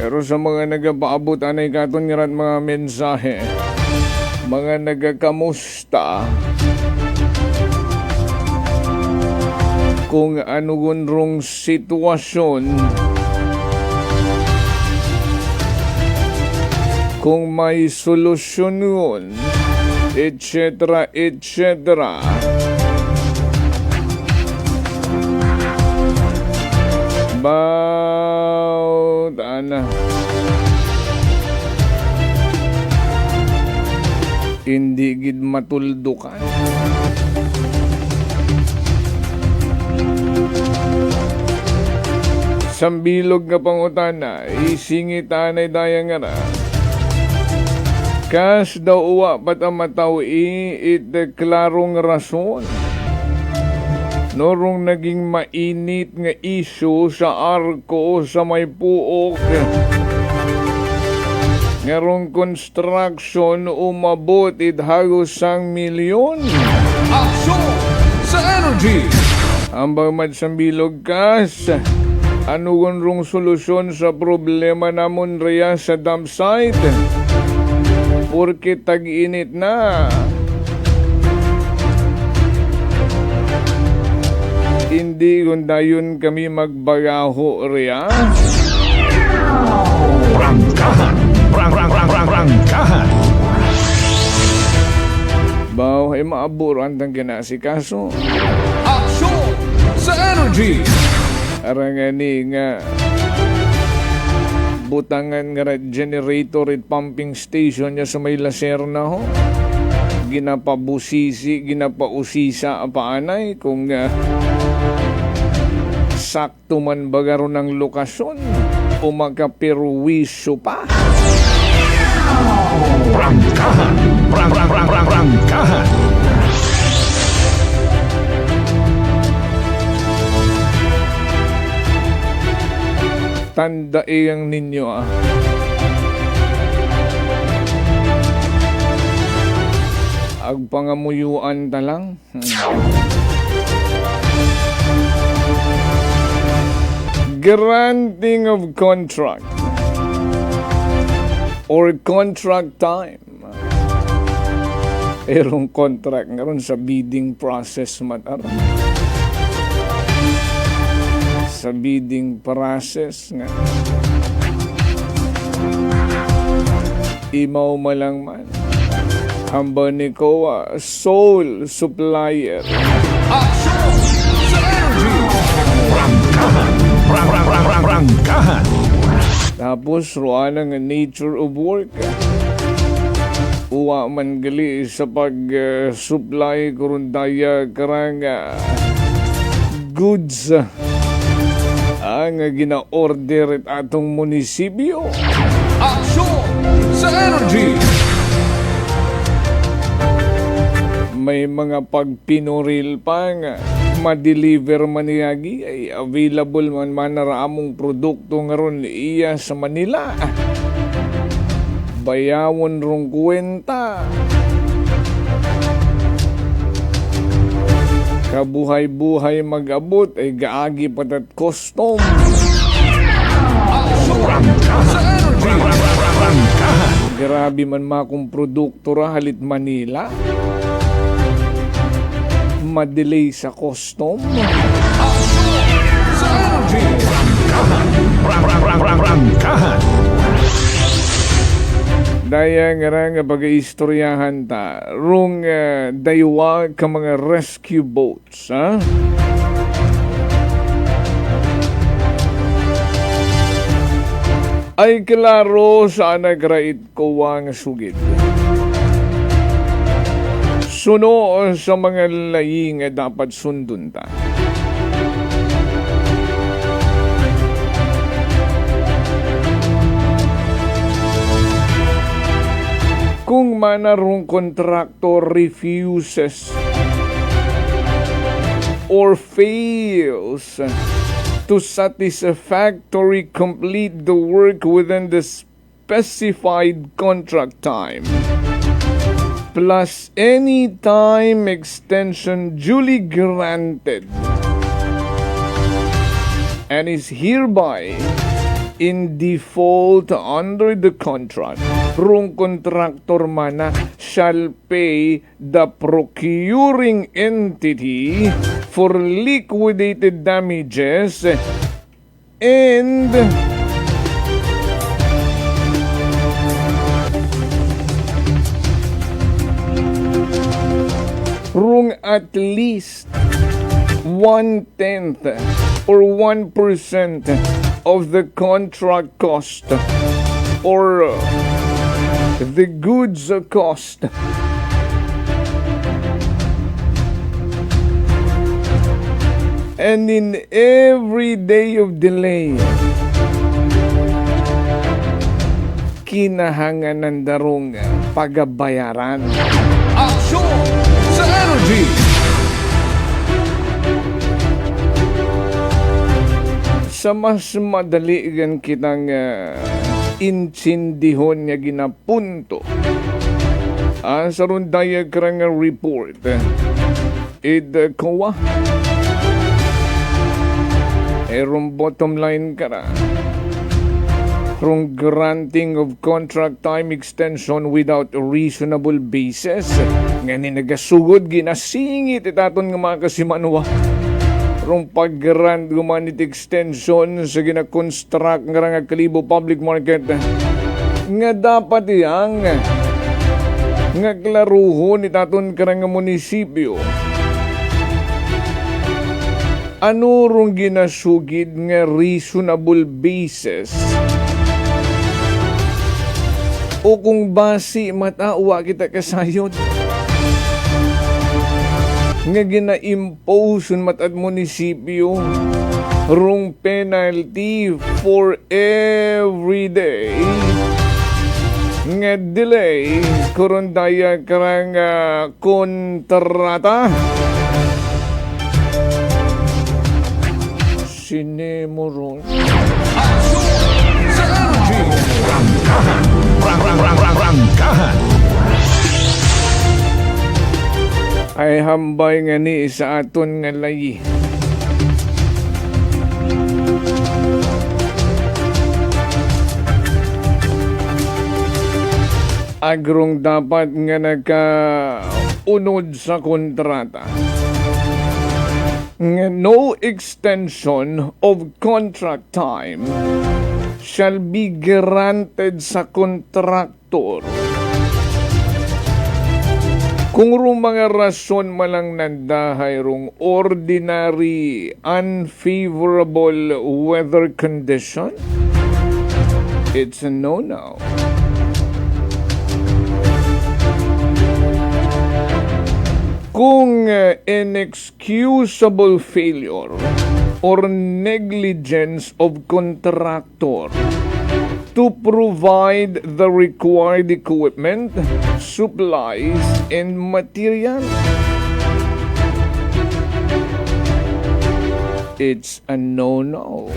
Pero sa mga nagapaabot anay katon nga mga mensahe, mga nagakamusta, kung ano gunrong sitwasyon, kung may solusyon yun, etc. etc. About hindi gid matuldukan. Sambilog nga pangutana, isingitanay daya nga na. Kas daw uwa patamatawi klarong rason. Norong naging mainit nga issue sa Arco sa may puok. Ngarong construction umabot hagos sang milyon. Aksyon sa energy! Ambang madsambilog kas, ano rong solusyon sa problema namon reya sa dump site? Porque tag-init na. Hindi dayon kami magbagaho reya. Rangkahan! Rangkahan! Baw ay maaburan tang kinasikaso. Aksyon sa energy! Arangani nga butangan nga generator at pumping station niya sa may Lacerna ho. Ginapabusisi, ginapausisa paanay kung sakto man bagaro ng lokasyon o magkaperwisyo pa. Rangkahan! Rangkahan! Tandaing ninyo agpangamuyuan ta lang. Granting of contract or contract time. Erong contract ngaron sa bidding process man aron. Sa bidding process nga imaw malang man hamba ni Kowa sole supplier. Aksyon sa energy! Rangkahan! Tapos ruana nga nature of work. Uwa man gali sa pag-supply kurundaya karang goods ang gina-order at atong munisipyo. Aksyon sa energy! May mga pagpinuril pa nga ma-deliver maniyagi ay available man naramong produkto nga ron iya sa Manila. Bayawon rong kwenta. Kabuhay-buhay mag-abot ay gaagi patat custom. Grabe man makong produkto ra halit Manila. Madelay sa custom. Sa energy! Rangkahan! Daya nga pag-iistoryahan ta rung daywa ka mga rescue boats, ha? Ay klaro sa nagrait ko ang sugid. Suno sa mga laying dapat sundun ta. Kung manarong contractor refuses or fails to satisfactorily complete the work within the specified contract time, plus any time extension duly granted, and is hereby in default under the contract, rung contractor mana shall pay the procuring entity for liquidated damages and rung at least 1/10 or 1% of the contract cost or the goods cost. And in every day of delay, kinahangan ng darong pagabayaran. Aksyon sa Energy! Sa mas madali gan kitang insindihon nga ginapunto sa rundaya karang report kuwa erong bottom line kara from granting of contract time extension without a reasonable basis nga nagasugod ginasingit itaton nga mga kasimanwa rong pag-grant gumanit extension sa gina-construct nga Kalibo Public Market nga dapat iyang nga klaruhon itaton karang munisipyo ano rong ginasugid nga reasonable basis o kung basi matawa kita kasayod nga gina-impose matad munisipyo rong penalty for every day nga delay karon daya karang kontrata sinemoron sa Energy Rangkahan ay hambay nga ni sa aton nga layi. Agrong dapat nga nagkaunod sa kontrata nga no extension of contract time shall be granted sa kontraktor kung rong mga rason malang nandahay rong ordinary unfavorable weather condition, it's a no-no. Kung inexcusable failure or negligence of contractor to provide the required equipment, supplies, and material, it's a no-no.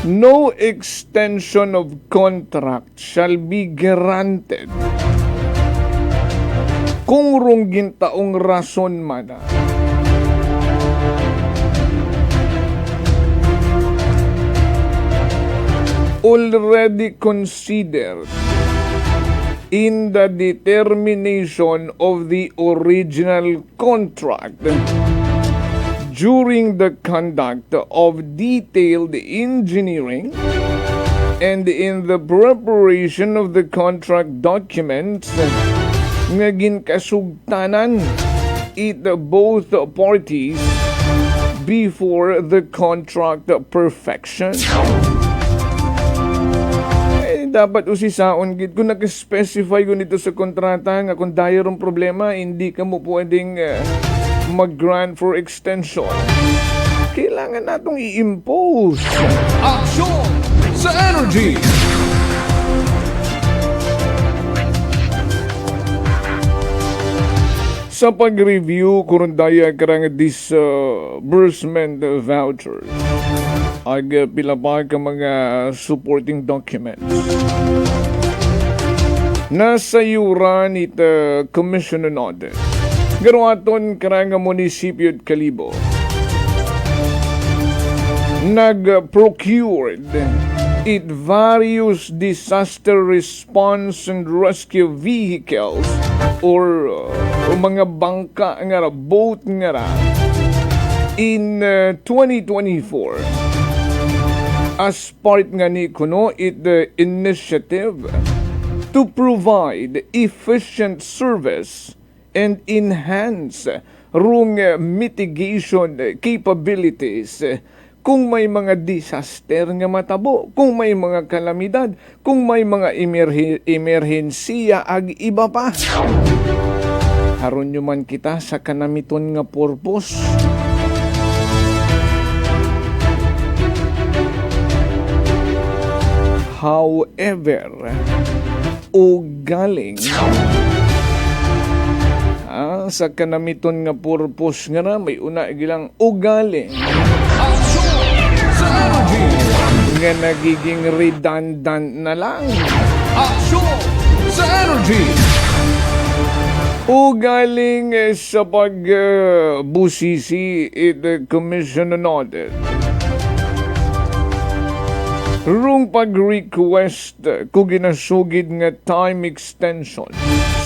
No extension of contract shall be granted kung rong gintaong rason man already considered in the determination of the original contract during the conduct of detailed engineering and in the preparation of the contract documents nga ginkasugtanan it both parties before the contract perfection. Dapat usisaon gid kung nag-specify ko nito sa kontrata nga kung dayarong problema hindi ka mo pwedeng mag-grant for extension. Kailangan natong i-impose action sa Energy. Sa pag-review kung daya karang disbursement vouchers ag pila pa ka mga supporting documents. Nasa yuran ita Commission on Audit. Garuaton karang munisipyo at Kalibo. Nag-procured it various disaster response and rescue vehicles or mga bangka nga boat nga in 2024. As part nga ni kuno the initiative to provide efficient service and enhance rung mitigation capabilities kung may mga disaster nga matabo, kung may mga kalamidad, kung may mga emerhensiya ag iba pa. Haron nyo man kita sa kanamiton nga purpose. However, ugaling sa kanamiton nga purpose nga na may una gilang ugaling nga nagiging redundant na lang. Aksyon sa energy! Ugaling sa pagbusisi commission noted. Rung pag-request ko ginasugid nga time extension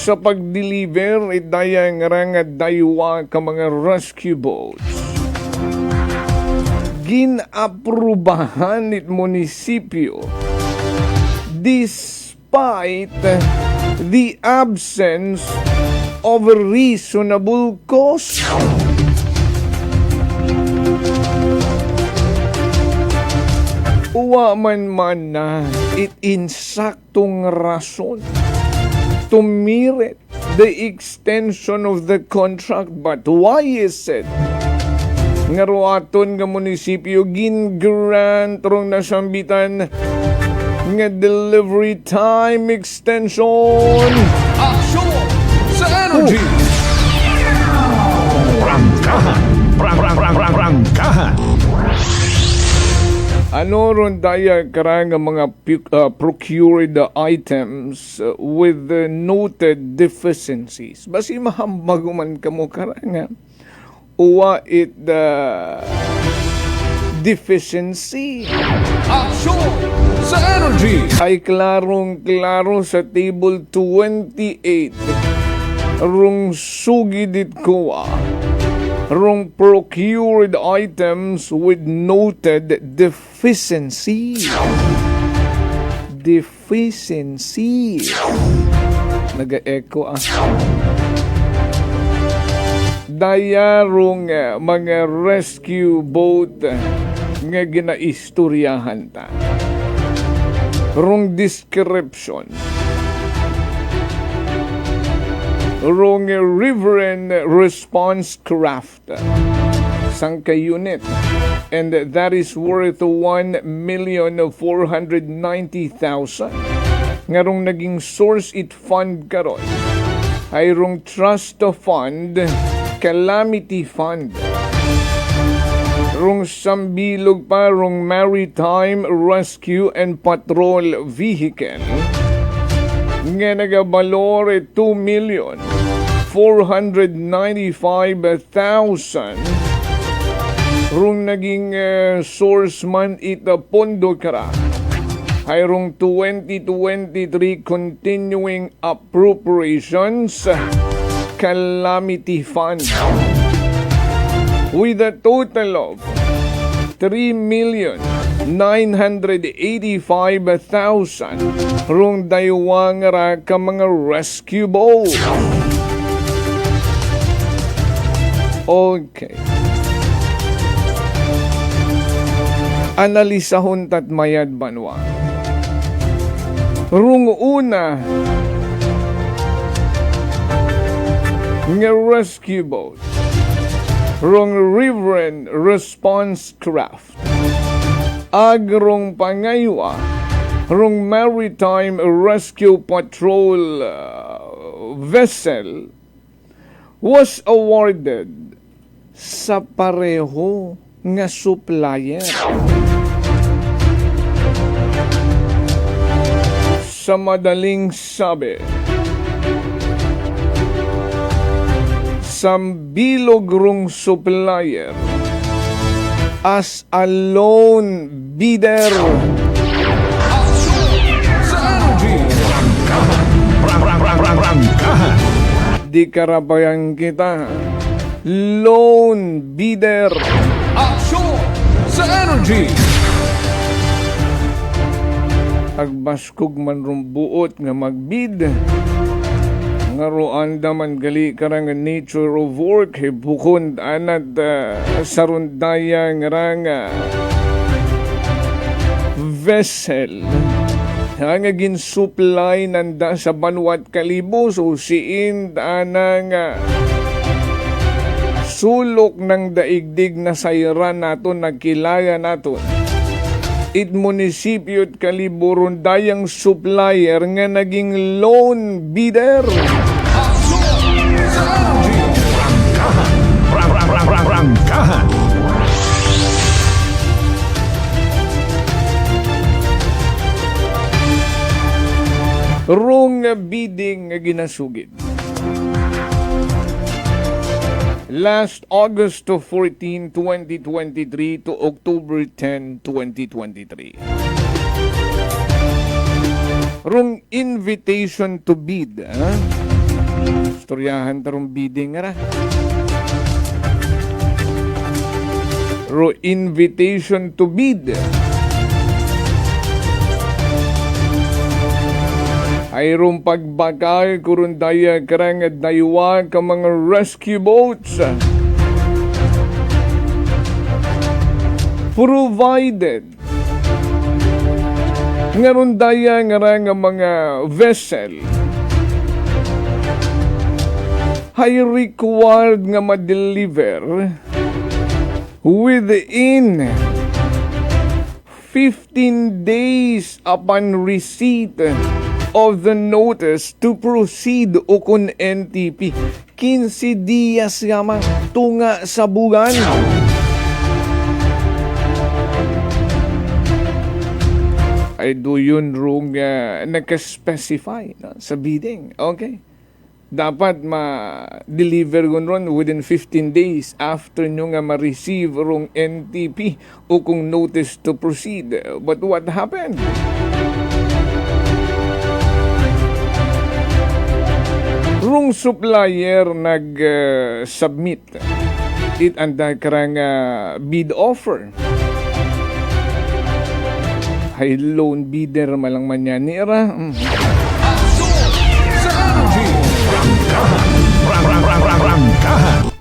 sa pag-deliver idayang nga daywa ka mga rescue boats. Ginaprubahan it munisipyo despite the absence of a reasonable cost. Uwa man na it insaktong rason to merit the extension of the contract, but why is it nga ruaton nga munisipyo gin-grant rong nasambitan nga delivery time extension? Aksyon sa energy! Prangkahan! Prangkahan! Ano ron daya karang mga procured items with noted deficiencies? Basi mahambaguman ka mo karang uwa it deficiency. Aksyon sa energy! Ay klarong-klaro sa table 28 rung sugidit ko rung procured items with noted deficiency. Deficiency. Naga-echo Daya rung mga rescue boat nga ginaistoryahan ta. Rung description. Rung riverine response craft sangka unit, and that is worth 1,490,000 nga rung naging source it fund karon ay rung trust fund, calamity fund, rung sambilog pa rung maritime rescue and patrol vehicle nga nagabalor 2,495,000 rung naging source man ita pondo kara ay rung 2023 continuing appropriations calamity fund with a total of 3,985,000 rung daywang ra ka mga rescue boat. Okay. Analisahon tat mayad banwa. Rung una nga rescue boat, rung riverine response craft, agrong pangaywa, rung maritime rescue patrol vessel was awarded sa pareho nga supplier. Sa madaling sabi, sambilog rung supplier as a lone bidder. Di karabayan kita. Lone bidder. Aksyon sa energy! Agbaskog man rumbuot nga magbid. Nga roan daman gali karang nature of work. Bukod anad sarundaya nga vessel Hangagin supply nanda sa banwat kalibo so siin anang sulok ng daigdig na sayran naton nagkilaya naton. It munisipyo at kaliburon dayang supplier nga naging loan bidder. Prangkahan. Rung bidding nga ginasugid. Last August 14, 2023 to October 10, 2023. Rung invitation to bid. Storyahan tarong bidding nga ra. Rung invitation to bid. Ayron pagbakal kurun daya karang daywa ka mga rescue boats. Provided ngaron daya nga mga vessel ay required nga ma-deliver within 15 days upon receipt of the notice to proceed o kun NTP. 15 días yaman tunga sa bulan. Ay do yun rung naka-specify sa bidding. Okay. Dapat ma-deliver ron within 15 days after nyo nga ma-receive rung NTP o kung notice to proceed. But what happened? Rung supplier nag-submit it anda karang bid offer. Hay loan bidder malang man yan nira.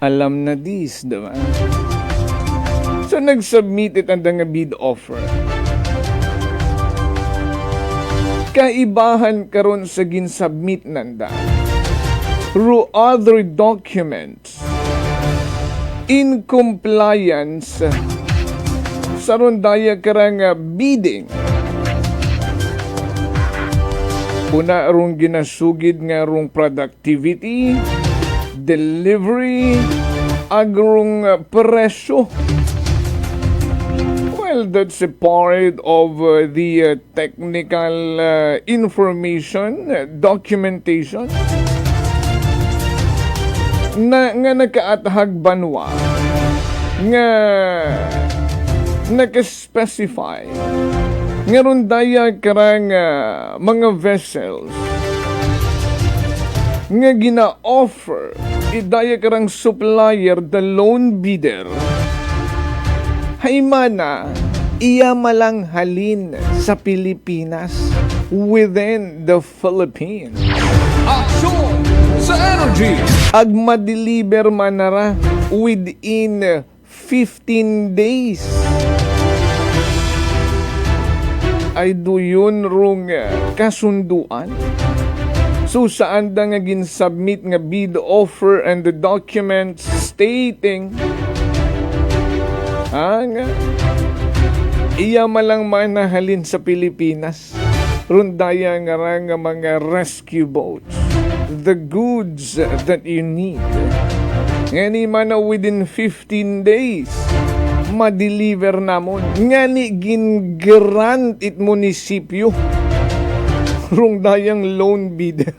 Alam na dis, diba? So nag-submit it anda nga bid offer. Kaibahan karon sa gin-submit nanda through other documents in compliance sa rondaya karang bidding. Una rong ginasugid nga rong productivity, delivery, agrong presyo. Well, that's a part of the technical information, documentation na nga nakaatahag banwa nga naka-specify nga ron daya karang mga vessels nga gina-offer idaya karang supplier the loan bidder hay mana iya malang halin sa Pilipinas within the Philippines. Aksyon sa energy. Ag ma-deliver manara within 15 days. Ay do yun rung kasunduan. So saan da nga gin-submit nga bid offer and the documents stating nga iya malang manahalin sa Pilipinas rundaya nga mga rescue boats, the goods that you need. Ngani man within 15 days, ma-deliver namon. Ngani gin-grant it munisipyo. Rundayang loan bidder.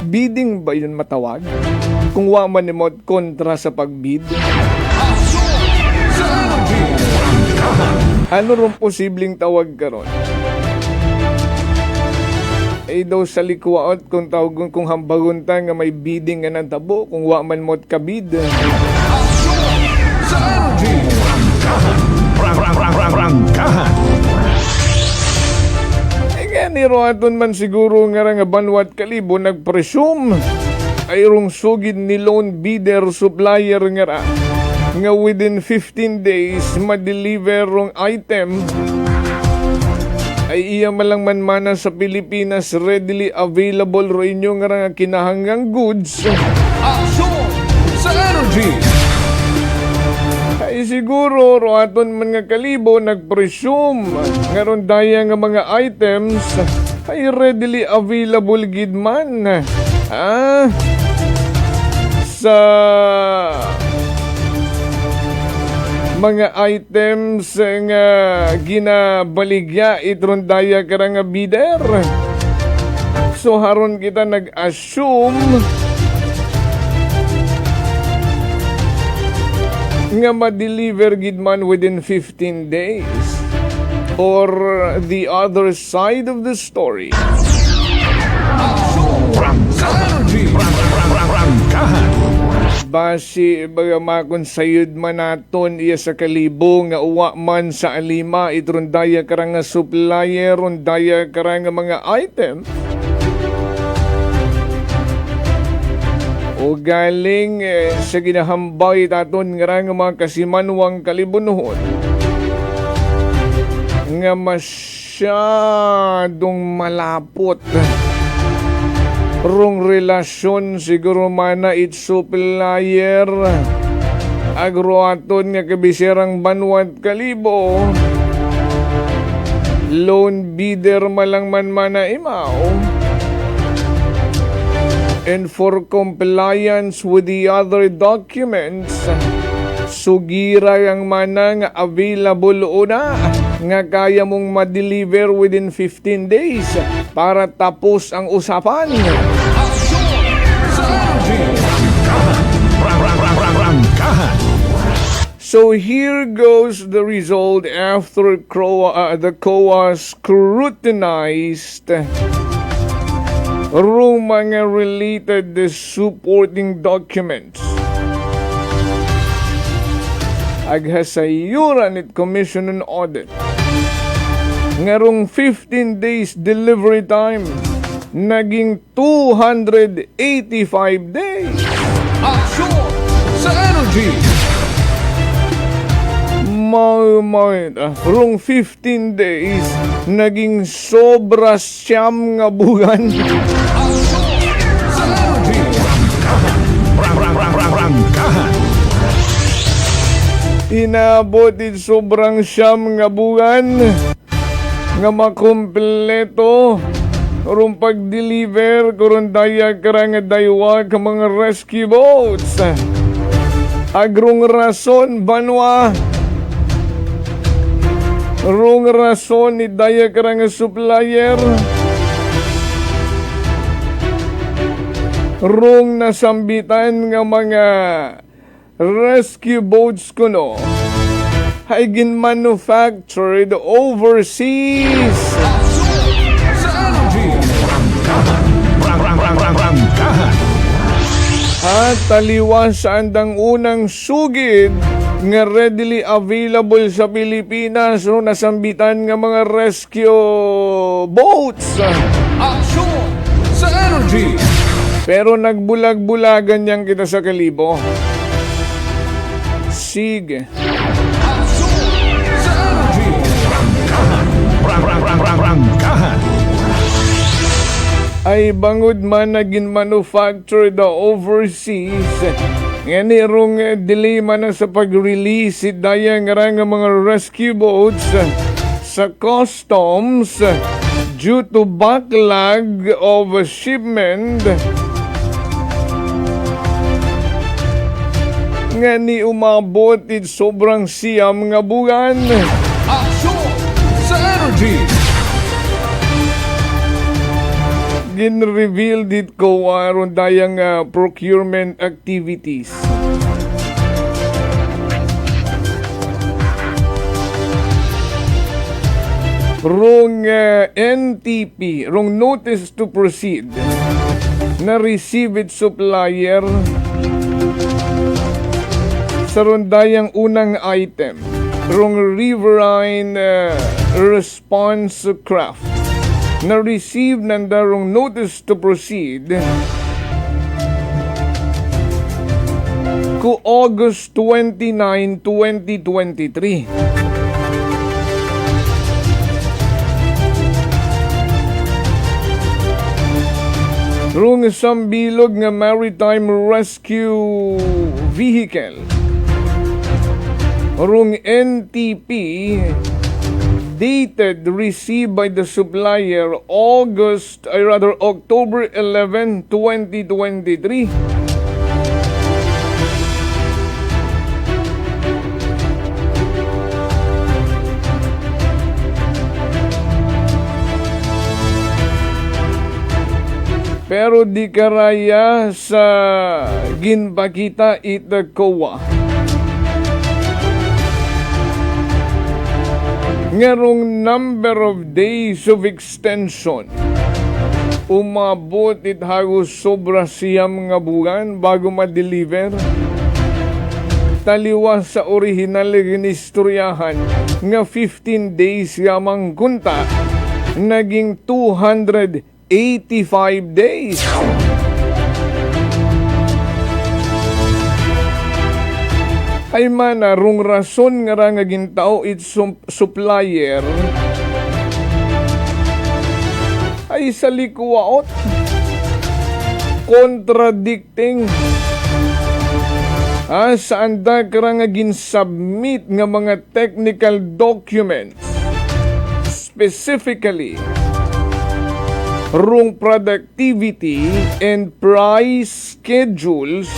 Bidding ba yun matawag? Kung wa man ni mod kontra sa pagbid? Ano ron posibleng tawag karon? Ay daw sa likwaot kung tawagon kung hambagon ta nga may bidding nga nantabo kung wa man mod kabid. Ay nga ni Roaton man siguro nga banwat kalibo nagpresume ay rong sugid ni loan bidder supplier nga ra nga within 15 days ma-deliver rong item ay iya malang manmana sa Pilipinas readily available ro inyo nga kinahanglang goods. Aksyon sa energy! Ay siguro ro aton man nga kalibo nag-presume nga ron daya nga mga items ay readily available gid man. Sa mga items nga ginabaligya itron daya kara nga bidder. So haron kita nag-assume nga ma-deliver gid man within 15 days. Or the other side of the story. Basi bagamakon sayod man naton iya sa kalibo nga uwa man sa alima itron daya kara nga supplier ron daya kara nga mga item o galing sa ginahambay taton nga mga kasimanwang kalibunuhon nga masyadong malapot rong relasyon siguro mana it supplier agroaton nga kabisirang banwat kalibo loan bidder malang man mana imaw. And for compliance with the other documents, sugira ang manang available una nga kaya mong ma-deliver within 15 days para tapos ang usapan. So here goes the result after the COA scrutinized mga related supporting documents. Aghasayuran it Commission on Audit. Ngarong 15 days delivery time, naging 285 days. Aksyon sa energy! Rong 15 days, naging sobra siyam nga buwan. Inabot it sobrang siyam nga buwan nga makumpleto rong pag-deliver kuron daya kara nga daywa ka mga rescue boats. Agrong rason banwa rong rason ni daya kara nga supplier rong nasambitan nga mga rescue boats kuno ay gin-manufactured overseas. At taliwas sa andang unang sugid nga readily available sa Pilipinas no nasambitan nga mga rescue boats. Aksyon sa energy! Pero nagbulag-bulagan niyang kita sa kalibo. Sige. Ay bangod man naging manufacture the overseas ngani rong delay man sa pag-release daya nga mga rescue boats sa customs due to backlog of shipment ngani umabot it sobrang siyam nga buwan. Aksyon sa energy! Gin-reveal dit ko aron dayang procurement activities. Rong NTP, rong notice to proceed, na receive it supplier sa rondayang unang item, rong riverine response craft, na receive nandarong notice to proceed ku August 29, 2023. Rung isang bilog nga maritime rescue vehicle. Rung NTP dated received by the supplier October 11, 2023. Pero di karaya sa ginpakita ita COA. Ngarong number of days of extension. Umabot it hagos sobra siyam nga buwan bago ma-deliver. Taliwas sa original ginistoryahan nga 15 days yamang kunta, naging 285 days. Ay manarong rason nga nga gintao its supplier ay sa likwaot, contradicting saan da nga ginsubmit nga mga technical documents, specifically rung productivity and price schedules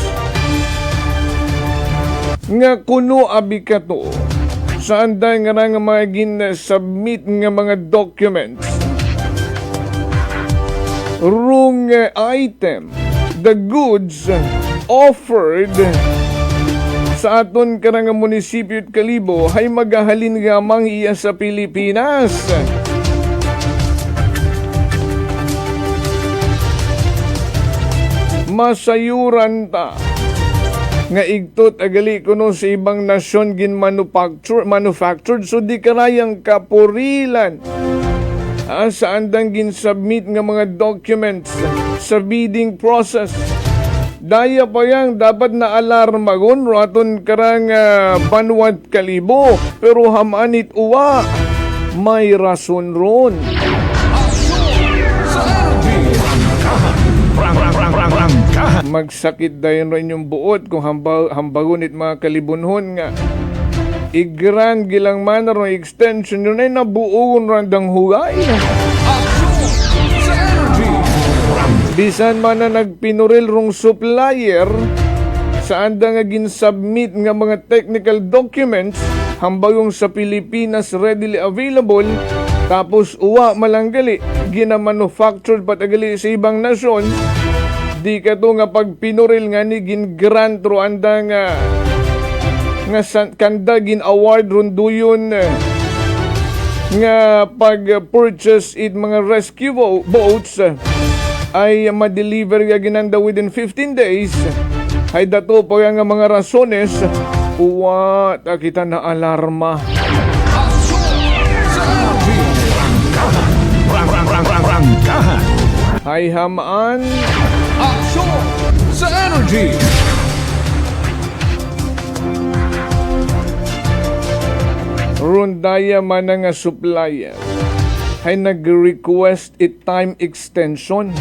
nga kuno abi kato saan da nga mga gin-submit nga mga documents rung item, the goods offered sa aton karang munisipyo at Kalibo ay magahalin gamang iya sa Pilipinas. Masayuran ta nga igtot agali kuno sa ibang nasyon gin manufactured so di karayang kapurilan sa andang gin-submit nga mga documents sa bidding process. Daya pa yang dapat na alarma gon raton karang Banwat Kalibo pero hamanit uwa may rason ron. Magsakit dayon rin yung buot kung hambagon it mga kalibunhon nga igran gilang manner ng extension yun ay nabuon randang hugay. Bisan man na nagpinuril rong supplier saan da nga ginsubmit nga mga technical documents hambagong sa Pilipinas readily available tapos uwa malanggali gina-manufactured patagali sa ibang nasyon di ka to nga pagpinuril nga ni gin-grant ro anda nga kanda gin-award runduyon nga pag-purchase it mga rescue boats ay ma-deliver nga ginanda within 15 days ay dato po nga mga rasones uwa ta kita na alarma. Ay hamaan aksyon sa energy. Rundaya man nga supplier ay nag-request it time extension.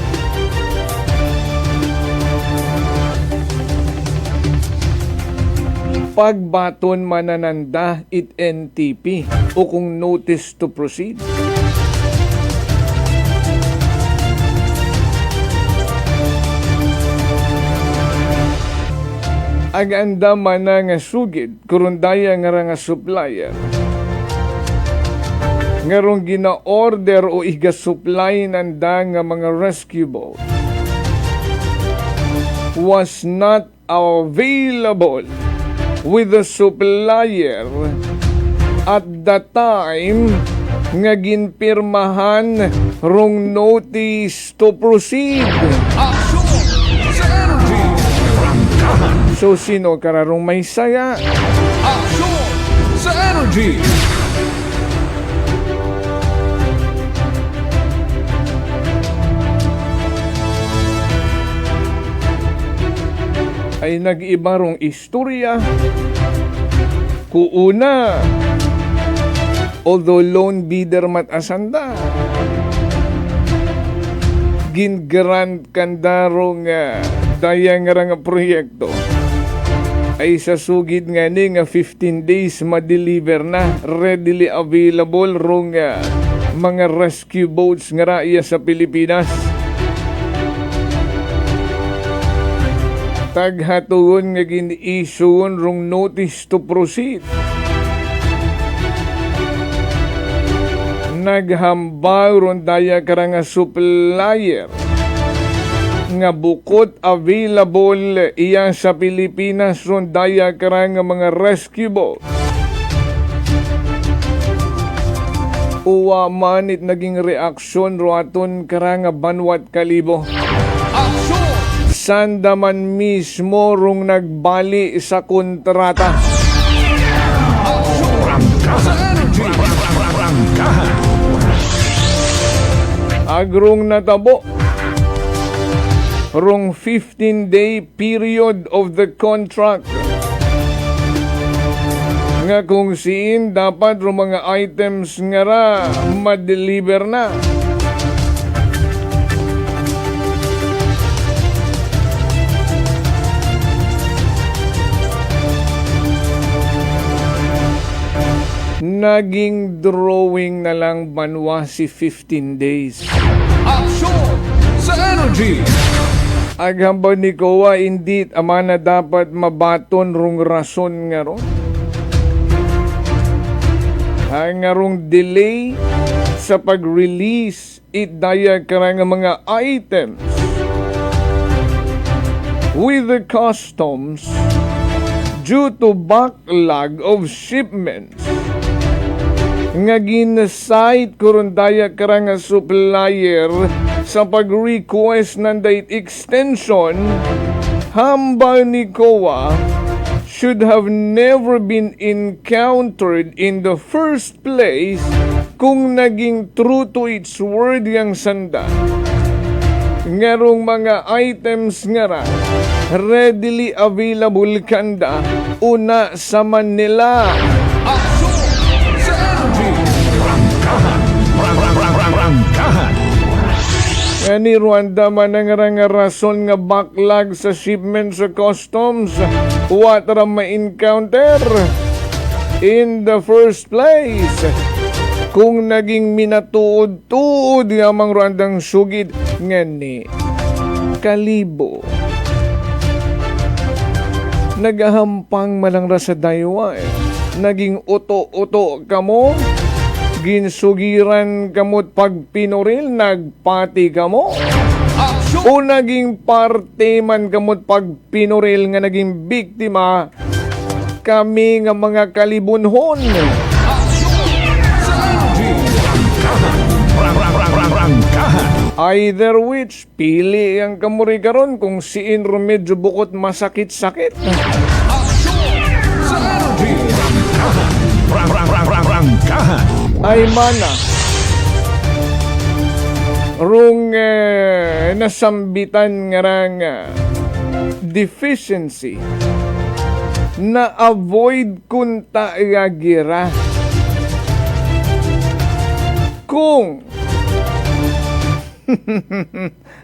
Pagbaton manananda it NTP o kung notice to proceed. Aganda man nga sugid kurundaya nga supplier ngarong gina-order o iga-supply nanda nga mga rescue boat was not available with the supplier at the time nga ginpirmahan rong notice to proceed. So sino kararong may saya? Aksyon sa energy! ay nag-iba rong istorya. Kuuna, although loan bidder matasanda, gingrant kandarong dayang nga proyekto ay sa sugid nga ni nga 15 days ma-deliver na, readily available rong mga rescue boats nga raya sa Pilipinas. Taghatuon nga gin-issueon rong notice to proceed. Naghambal ron daya karang supplier nga bukod available iya sa Pilipinas ron daya karang mga rescue boat. Uwa manit naging reaksyon ro aton karang banwat kalibo. Sandaman mismo rong nagbali sa kontrata. Agrong natabo rong 15-day period of the contract nga kung siin dapat rong mga items nga ra ma-deliver na. Naging drawing na lang banwa si 15 days. Action sa energy! Aghambal ni Kowa, indeed, amana dapat mabaton rong rason nga ron. Ang nga rong delay sa pag-release itdaya karang mga items with the customs due to backlog of shipments. Nga ginasite kuron daya karang supplier sa pag-request ng date extension, hambal ni Kowa should have never been encountered in the first place kung naging true to its word yang sanda. Ngarong mga items nga ra readily available kanda una sa Manila. Ni Rwanda man nga rason nga backlog sa shipment sa customs, what ra ma-encounter in the first place kung naging minatuod-tuod yamang Rwandang sugid nga ni kalibo. Nagahampang malang ra sa daywa naging uto-uto kamo. Ginsugiran kamot pagpinoril, nagpati kamo. O naging parte man kamot pagpinoril nga naging biktima kami nga mga kalibunhon. Either which, pili ang kamuri karon kung siin medyo bukot masakit-sakit. Ay mana rung nasambitan nga deficiency na avoid kunta gira kung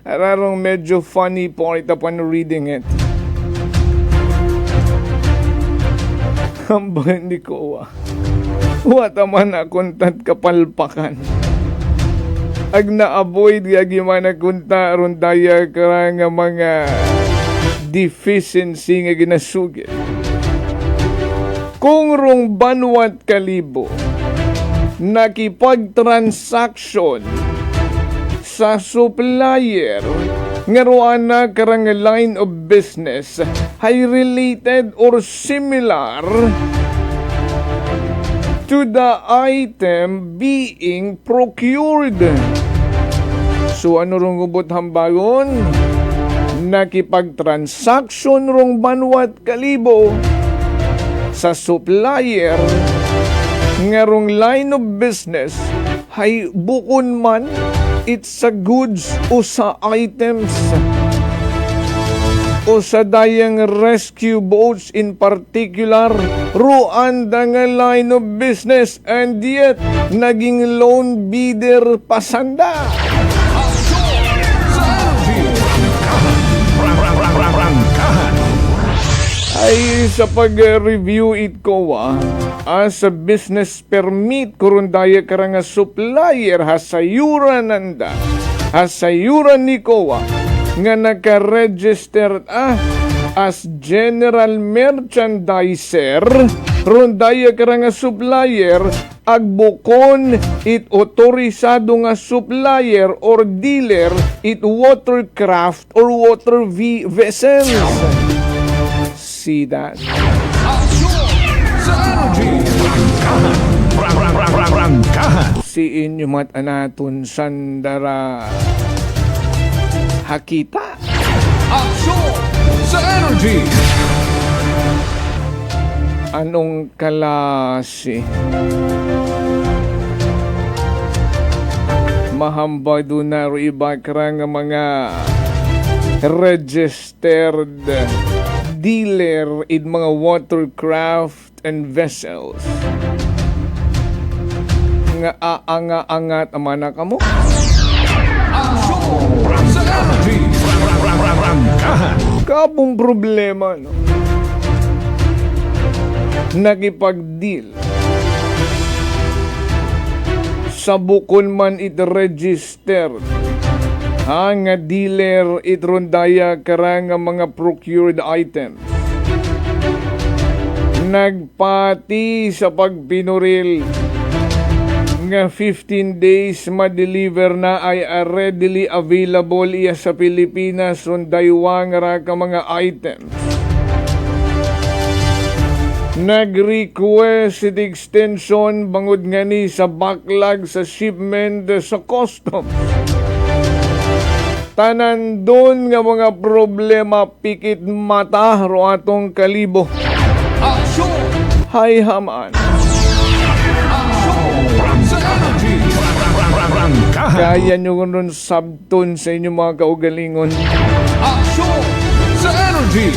ararong medyo funny point upon reading it. Hambal ni Kowa, wataman akong kapalpakan. Ag na-avoid gagimana kunta aron daya karang mga deficiency nga ginasugid. Kung rong banwat kalibo nakipag-transaction sa supplier nga roana karang line of business ay related or similar to the item being procured. So ano rong ubot hambagon? Nakipag-transaction rong banwat kalibo sa supplier nga rong line of business ay bukon man it sa goods o sa items o sa dayang rescue boats in particular, ruanda nga line of business and yet naging loan bidder pasanda. Ay sa pag-review as a business permit kurundaya karanga supplier hasayura nanda hasayura ni COA nga naka-register as general merchandiser rundaya karanga supplier agbukon it otorisado nga supplier or dealer it watercraft or water vessels. See that? Si inyo mat anaton sandara hakita. Aksyon sa energy. Anong kalasi? Mahambay doon na iba karang mga registered dealer in mga watercraft and vessels. Nga aanga-angat amana kamo. Kabong problema, no? Nagipag-deal sa bukon man it registered nga dealer itrondaya karang mga procured items. Nagpati sa pagpinuril nga 15 days ma-deliver na ay readily available iya sa Pilipinas rondaywa nga ka mga items. Nag-request it extension bangod nga ni sa backlog sa shipment sa customs. Tanan doon nga mga problema pikit mata ro atong kalibo. Aksyon! Hay haman. Kaya nyo nun sabton sa inyong mga kaugalingon. Aksyon! Sa energy!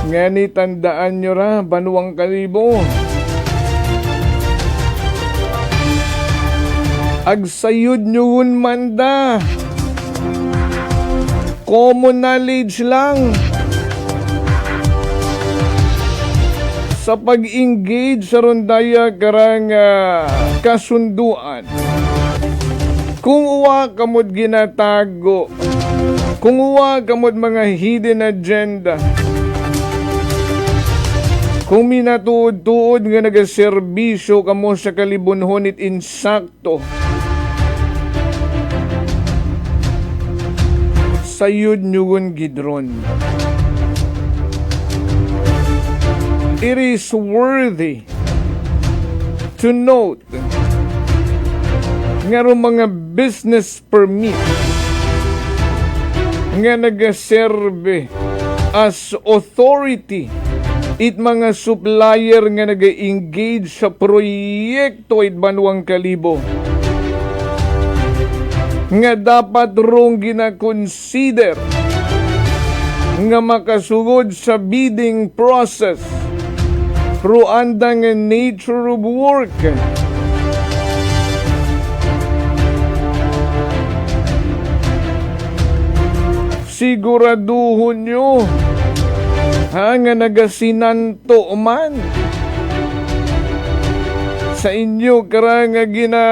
Ngani tandaan nyo ra, Banuang Kalibo. Agsayod nyo hun manda. Common knowledge lang. Sa pag-engage sa rondaya karang kasunduan. Kung uwa kamod ginatago, kung uwa kamod mga hidden agenda, kung minatuod-tuod nga nagaserbisyo kamo sa kalibunhon it insakto, sayod nyugon gidron. It is worthy to note nga mga business permit nga nagaserbe as authority it mga supplier nga nag-engage sa proyekto it Banuang Kalibo nga dapat rong gina-consider nga makasugod sa bidding process ruanda nga nature of work. Siguraduhon nyo nga nagasinanto man sa inyo karang gina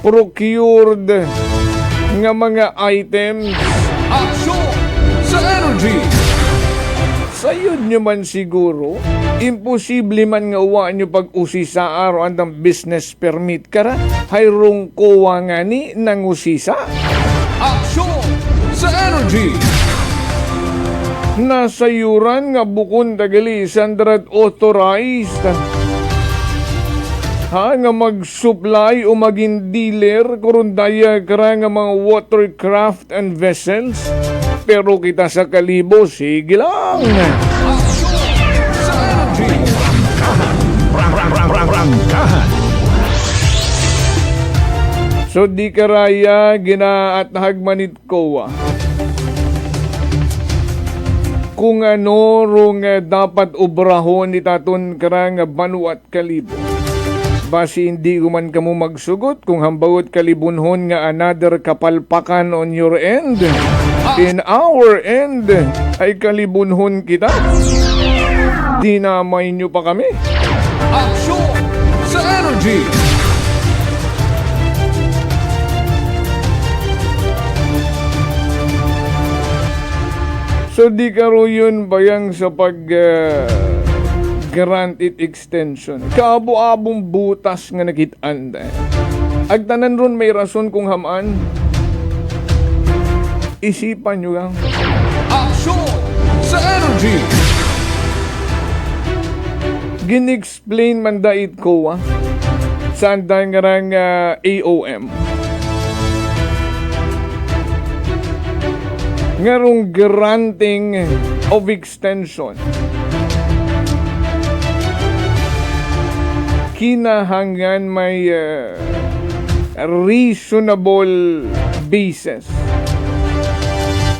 procured nga mga items. Aksyon sa energy! Sayod nyo man siguro, imposible man nga uwa nyo pag-usisa araw andang business permit kara, hayrong kuwa nga ni nang usisa. Aksyon sa energy! Nasayuran nga bukon tagali sandrat authorized nga mag-supply o maging dealer kurundaya kara nga mga watercraft and vessels. Pero kita sa Kalibo, sige lang. Prangkahan. So di karaya ginaatahag manit ko kung ano rong dapat obrahon itaton karang Banwa at Kalibo. Basi hindi man kamo magsugot kung hambawot kalibunhon nga another kapalpakan on your end. In our end ay kalibunhon kita. Dinamay nyo pa kami. Aksyon sa energy. So di karo yun bayang sa granted extension. Kaabo-abong butas nga nakitaan. Agtanan ron may rason kung hamaan. Isipan nyo lang. Aksyon sa energy. Gin-explain man dait ko saan tayo ngarang AOM. Ngarong granting of extension. Kinahangan may reasonable basis.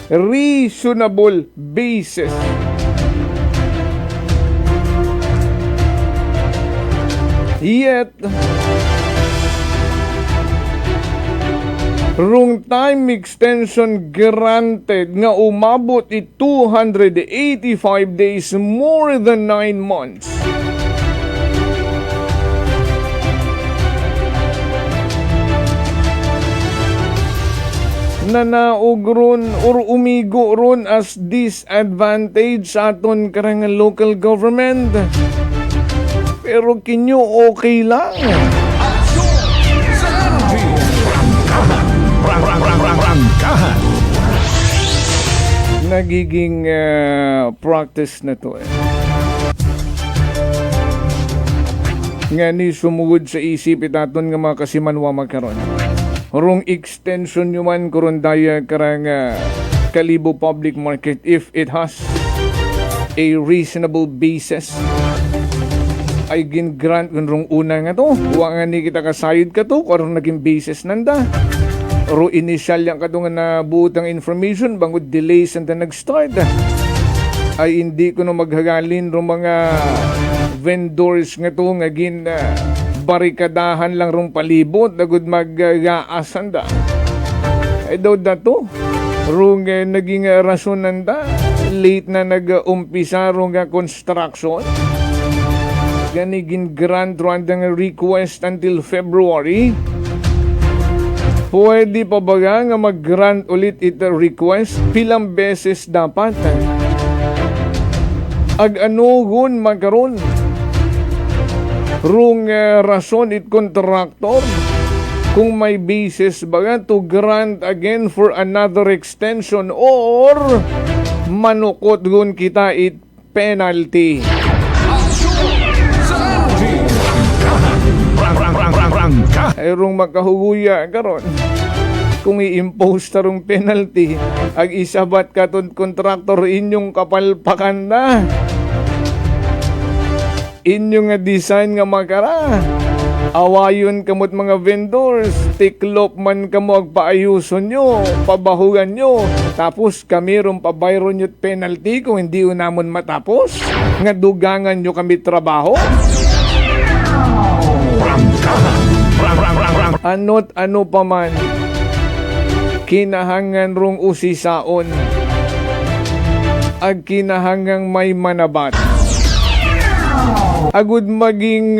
Reasonable basis. Yet, rung time extension granted nga umabot 285 days, more than 9 months. Nanaog ron or umigo ron as disadvantage sa aton karang local government. Pero kinyo okay lang. Prangkahan. Nagiging practice na to Nga ni sumugod sa isip itaton nga mga kasimanwa magkaroon. Rung extension nyo man karon daya karang Kalibo Public Market if it has a reasonable basis. Ay gin-grant kung una nga to. Huwag nga ni kita kasayod ka to kung naging basis nanda. Ro initial yang ka to nga nabuotang information bangod delays ang nag-start. Ay hindi ko na maghagalin ro mga vendors nga to nga gin barikadahan lang rong palibot dagod mag-gaasan da. Ay daw da to. Rong naging rason nanda. Late na nag-umpisa rong construction. Ganigin grant randang request until February. Pwede pa ba nga mag-grant ulit ito request? Pilang beses dapat? Ag-anugon magkaroon? Rung rason it contractor? Kung may basis ba nga to grant again for another extension or manukot gun kita it penalty? Ayrong makahuguya karon kung i-impose tarong penalty ag isabat katon contractor inyong kapalpakan na inyong nga design nga makara awayon kamot mga vendors tiklop man kamo ag paayuson nyo pabahugan nyo tapos kami ron pabayron nyo penalty kung hindi unamon matapos nga dugangan nyo kami trabaho. Ano't ano pa man kinahangan rong usisaon ag kinahangang may manabat agud maging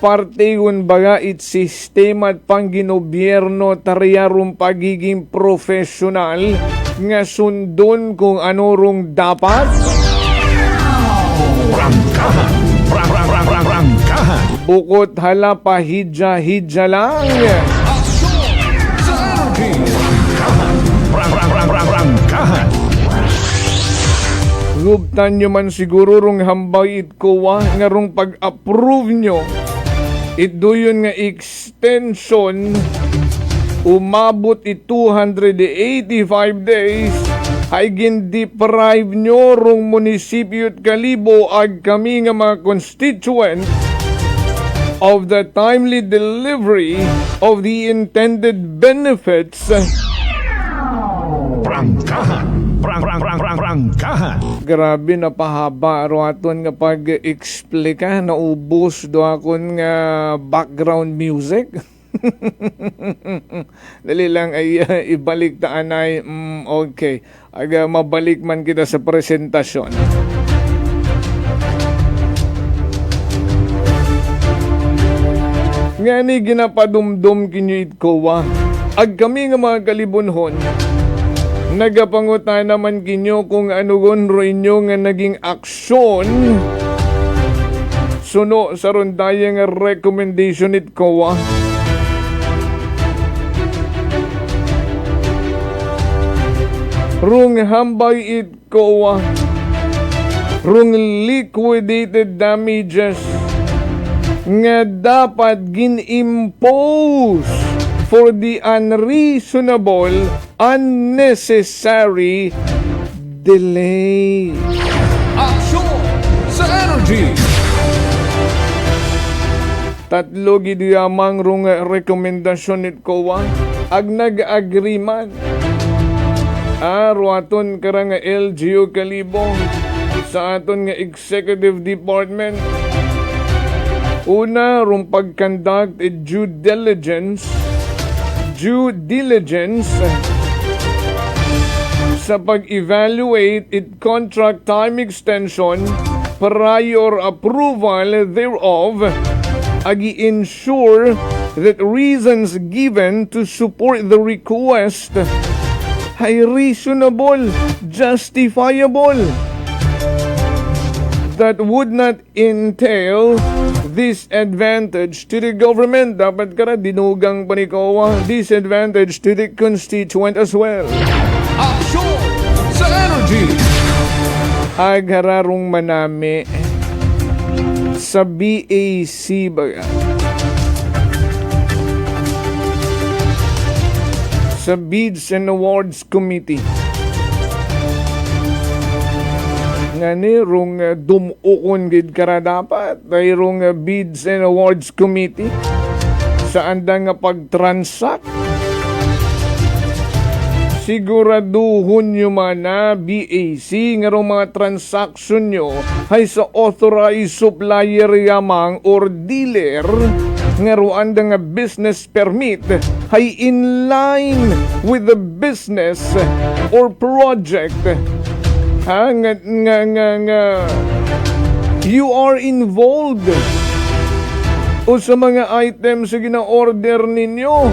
parte yun baga it sistema at pangginobierno tariyarong pagiging profesional nga sundon kung ano rong dapat bukod hala pa hidya lang. Gubtan nyo man siguro rong hambay it ko nga rong pag-approve nyo ito yun nga extension umabot 285 days ay gin-deprive nyo rong munisipyo at Kalibo ag kami nga mga constituent of the timely delivery of the intended benefits. Prangkahan. Grabe, napahaba ro aton nga pag-explika, naubos do akon nga background music. Dali lang ay ibalik ta anay. Okay, aga mabalik man kita sa presentasyon. Nga ni ginapadumdum kinyo itkowa. Ag kami nga mga kalibunhon, nagapangutan naman kinyo kung ano ro inyo nga naging aksyon suno sa rondaya nga recommendation itkowa. Rung hambay itkowa, rung liquidated damages nga dapat gin-impose for the unreasonable, unnecessary delay. Aksyon sa energy. Tatlo gid yamang rung rekomendasyon nit kowa ag nag-agreement. Ruaton karang LGU Kalibong sa aton nga executive department. Una, rung pag-conduct due diligence sa pag-evaluate it contract time extension prior approval thereof, agi-ensure that reasons given to support the request ay reasonable, justifiable, that would not entail disadvantage to the government. Dapat ka dinugang panikawa, disadvantage to the constituent as well. Aksyon sa energy. Agararong manami sa BAC baga. Sa Bids and Awards Committee. Nga ni rung dumukon gid kara dapat ay rung Bids and Awards Committee sa andang nga pag-transact. Siguraduhon nyo man na BAC nga rong mga transaksyon nyo ay sa authorized supplier yamang or dealer nga roan nga business permit ay in line with the business or project nga you are involved o sa mga items sa gina-order ninyo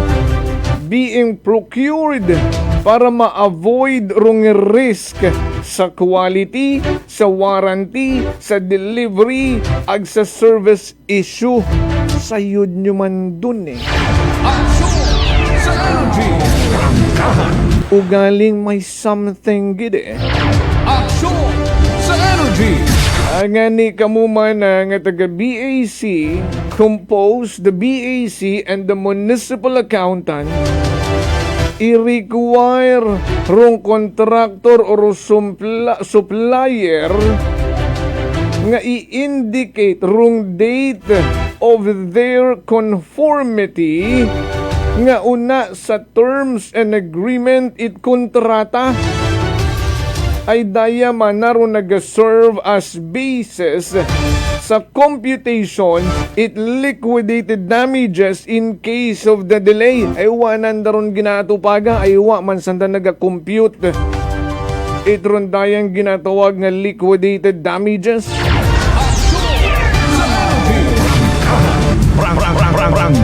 being procured para ma-avoid rong risk sa quality, sa warranty, sa delivery, ag sa service issue. Sayod nyo man dun eh. Aksyon sa energy. Ugaling may something gid eh. Aksyon sa energy. Nga ni kamuman nga taga BAC compose the BAC and the municipal accountant i-require rong contractor or supplier nga i-indicate rong date of their conformity nga una sa terms and agreement it kontrata ay daya manaro nag-serve as basis sa computation it liquidated damages in case of the delay. Ay wanan daron ginatupaga, ay wa man sanda naga-compute itron dayang ginatawag nga liquidated damages.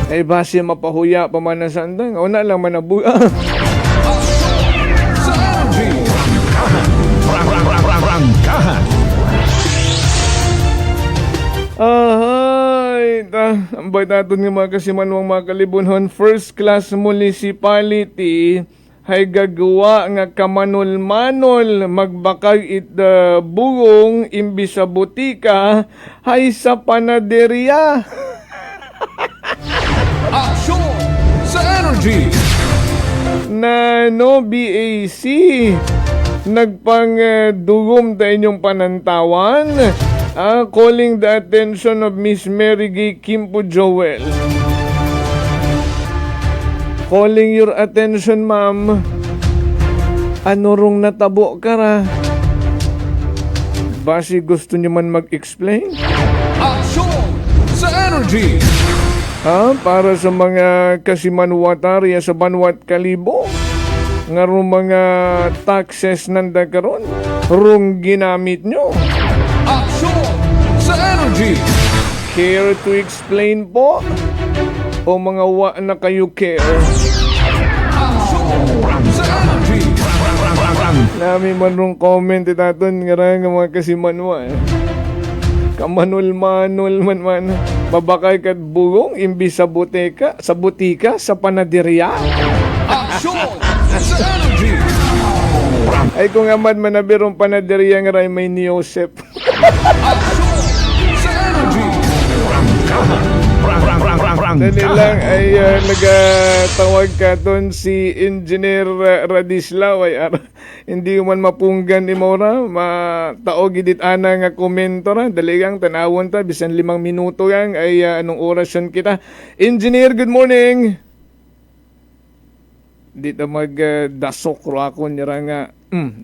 Ay base mapahuya pa man na sandang o na lang manabuya. Ahay, ang bait natin ng mga kasimanwang mga kalibunhon, first class municipality ay gagawa nga kamanol-manol magbakag it bugong imbis sa butika ay sa panaderya. Aksyon sa energy. Na no BAC nagpang dugom ta inyong panantawan Calling the attention of Miss Mary Gay Kimpo Joel. Calling your attention, ma'am. Ano rong natabo ka ra? Basi gusto niyo man mag-explain? Aksyon sa energy! Para sa mga kasimanwatarya sa Banwat Kalibo, nga rong mga taxes nanda karon, rong ginamit nyo. Aksyon sa energy! Care to explain po? O mga wa na kayo care? Nami man rong comment itaton nga mga kasimanwa. Kamanul-manul man. Babakay kat bugong imbis sa butika, sa panaderya. Aksyon sa energy! Ay kung amad manabirong panaderya nga ray may ni Joseph. Sa energy! Dali lang ay nagatawag ka ton si Engineer Radislaw ay hindi man mapunggan ni Mora mataog gidit ana nga komento ra dali lang tanawon ta bisan 5 minuto yang ay anong orasyon kita. Engineer, good morning. Dito dasok ro ako nira nga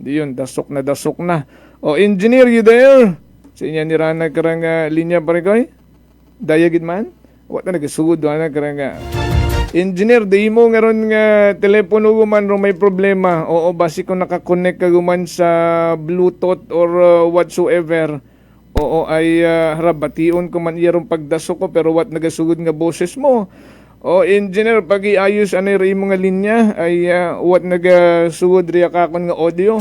di yun dasok na. O Engineer, you there? Sa inya nira na karang linya parekoy? Dayagid man? Wala na nagasugod na karang Engineer, di mo nga ron nga telepono guman ron may problema. Oo, basi kung nakakonect ka guman sa Bluetooth or whatsoever. Oo, ay harabation ko man iyarong pagdaso ko pero wat nagasugod nga boses mo. O Engineer, pag iayos anay rin mga linya ay wat nagasugod riya kakon nga audio.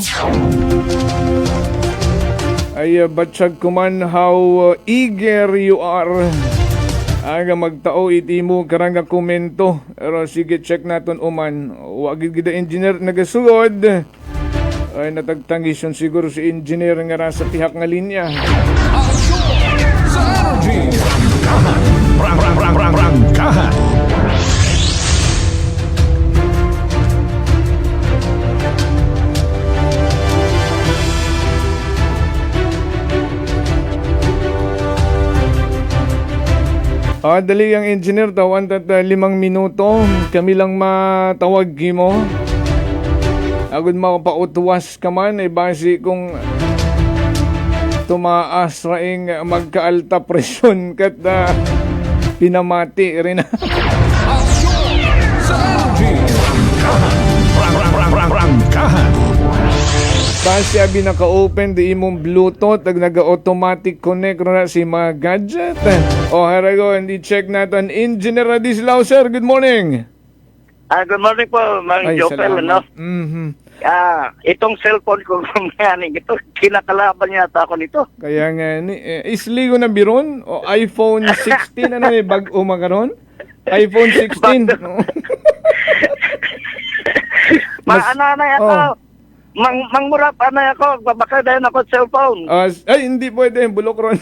Ay batsag ko man how eager you are. Aga magtao iti mo karang komento. Pero sige, check naton uman. Wagid gida engineer nagasugod. Ay natagtangisyon siguro si engineer nga ra sa tihak nga linya. Sa energy! Rangkahan! Dali ang engineer, tawan tat 5 minuto. Kami lang matawag mo. Agad makapautuwas ka man, ay basi kung tumaas raing magkaalta presyon kat pinamati rin. Sa energy! Rangkahan! Basi abi naka-open di imong Bluetooth ag naga-automatic connect na si mga gadget. O harago, hindi check natin. Engineer Radislaw, sir, good morning. Good morning po, Mang Jopel, no? Itong cellphone ko ito, kinakalaban yata ako nito. Kaya nga, isligo na biron? O iPhone 16, ano may bag-o magaron? iPhone 16? Maana na yata. Mangmurap na ako, babaka dahil ako cellphone. Ay, hindi pwede, bulok ron.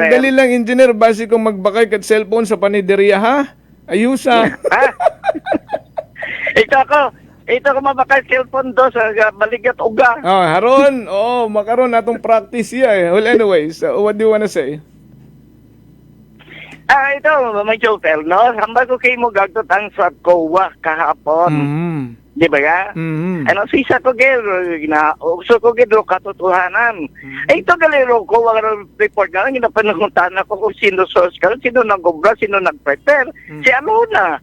Dali lang, engineer, basi kong magbakay kat cellphone sa paniderya, ha? Ayusa. Ito ko mabakay cellphone do sa baligat uga. Haron, makaron natong practice ya. Well, anyways, what do you wanna say? Ito, may Jopel, no? Hambal ko kayo mo gagtot ang swat kowa kahapon. Di ba ka? Ano, sisa ko uso ko gero katotohanan. Ito galero ko, wala report ka, ginapanungutan ako kung sino source ka, sino nag-obra, sino nag-prepare. Si Alona.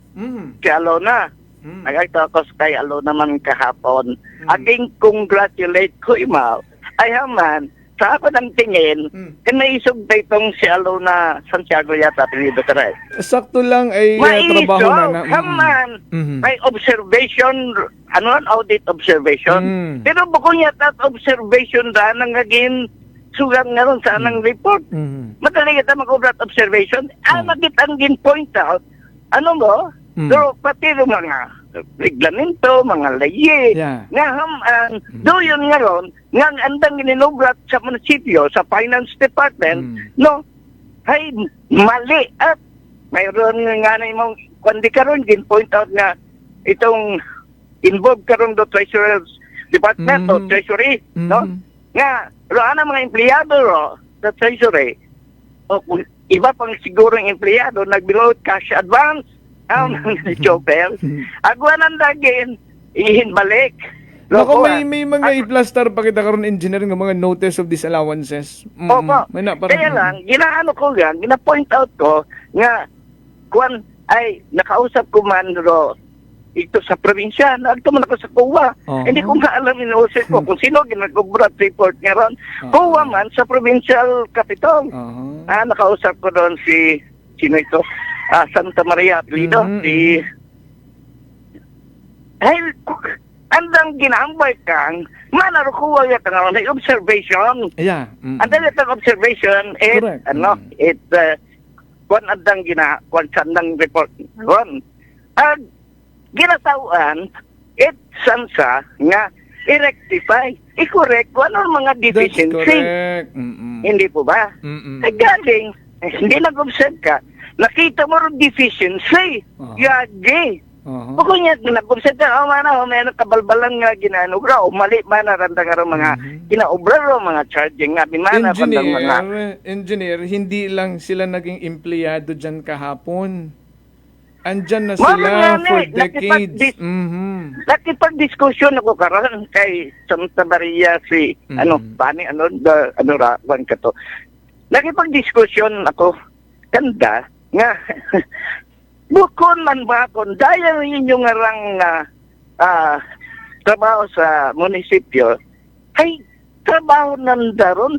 Si Alona. Nagagto ako kay Alona man kahapon. Aking congratulate ko, Imaw. Ay haman, sa ako ng tingin, naisog na itong si Alona Santiago yata, Pilido Taray. Sakto lang ay trabaho na. Haman, may observation, audit observation. Pero bukong yata observation na nangagin sugang nga ron sa anang report. Madali kita mag-obrat observation. Magitang gin-point out, pero pati yung mga reglamento, mga layi, nga do yun nga ron, nga andang ginobrat sa munisipyo, sa finance department, ay mali at mayroon nga na yung kundi karon gin-point out nga itong involved karon do treasurer's Department of Treasury, no? Nga, roan ang mga empleyado sa Treasury, kung iba pang siguro yung empleyado, nag-below cash advance, Jopel, agwa ng dagin, ihinbalik. Naku, may mga i-plaster pa kita karon engineer ng mga notice of disallowances. Opo. Kaya lang, ginaano ko yan, gina-point out ko nga kuan ay nakausap ko man ito sa probinsya, nagtuman ako sa COA. Hindi ko maalam inuusap ko kung sino ginagubrat report nga ron. COA man sa provincial capital. Nakausap ko doon sino ito? Santa Maria Apelido. Andang ginambay kang manaro ko wala ka na observation. Yeah. Andang itong observation kung andang kung sandang report ron. Ginatawaan sansa nga i-rectify, i-correct kung ano mga deficiency. Hindi po ba? Galing, hindi nag-observe ka, nakita mo rin deficiency. Yagi. Bukod niya, nag-observe ka, may kabalbalan nga ginanubra, o mali man naranda nga rin mga kinaubra rin mga charging nga, Engineer, hindi lang sila naging empleyado dyan kahapon. Andyan na sila for decades. Nakipag-diskusyon ako karon kay Santa Maria Nakipag-diskusyon ako kanda nga bukod man ba kung dahil ninyo nga lang trabaho sa munisipyo ay trabaho nandaron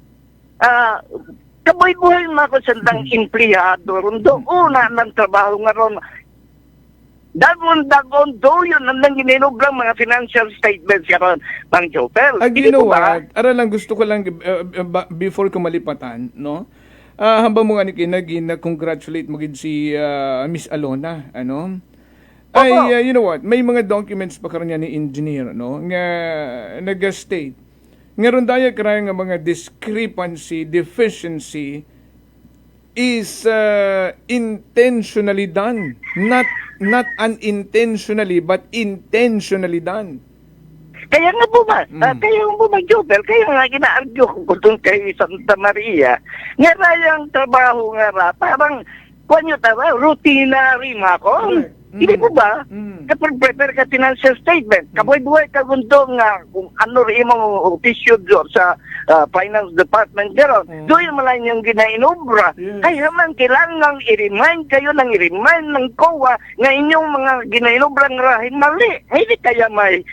kaboy-boy na ako sandang empleyado ron doon ng trabaho nga ron dagon do yun nandang gininublang mga financial statements karon Bang Jopel. You know what? Lang gusto ko lang before ko malipatan, no? Hambang mo nga ni Kinagi na congratulate mo gid si Miss Alona, ano? Ay, you know what? May mga documents pa karon ni engineer, no? Nga nag-state. Ngaron daya karaya nga mga discrepancy, deficiency is intentionally done. Not unintentionally, but intentionally done. Kaya nga po ba, Jobel, kaya nga gina-argue ko doon kay Santa Maria, nga rayang trabaho nga parang, routinary nga ako. Hindi po ba? Kapag prepare ka financial statement, kaboy-buhay ka gundo nga kung ano rin mong official sa finance department gano'n. Doon malang yung ginainubra. Kaya man kailangan i-remind kayo ng COA nga inyong mga ginainubrang rahin mali. Hindi kaya may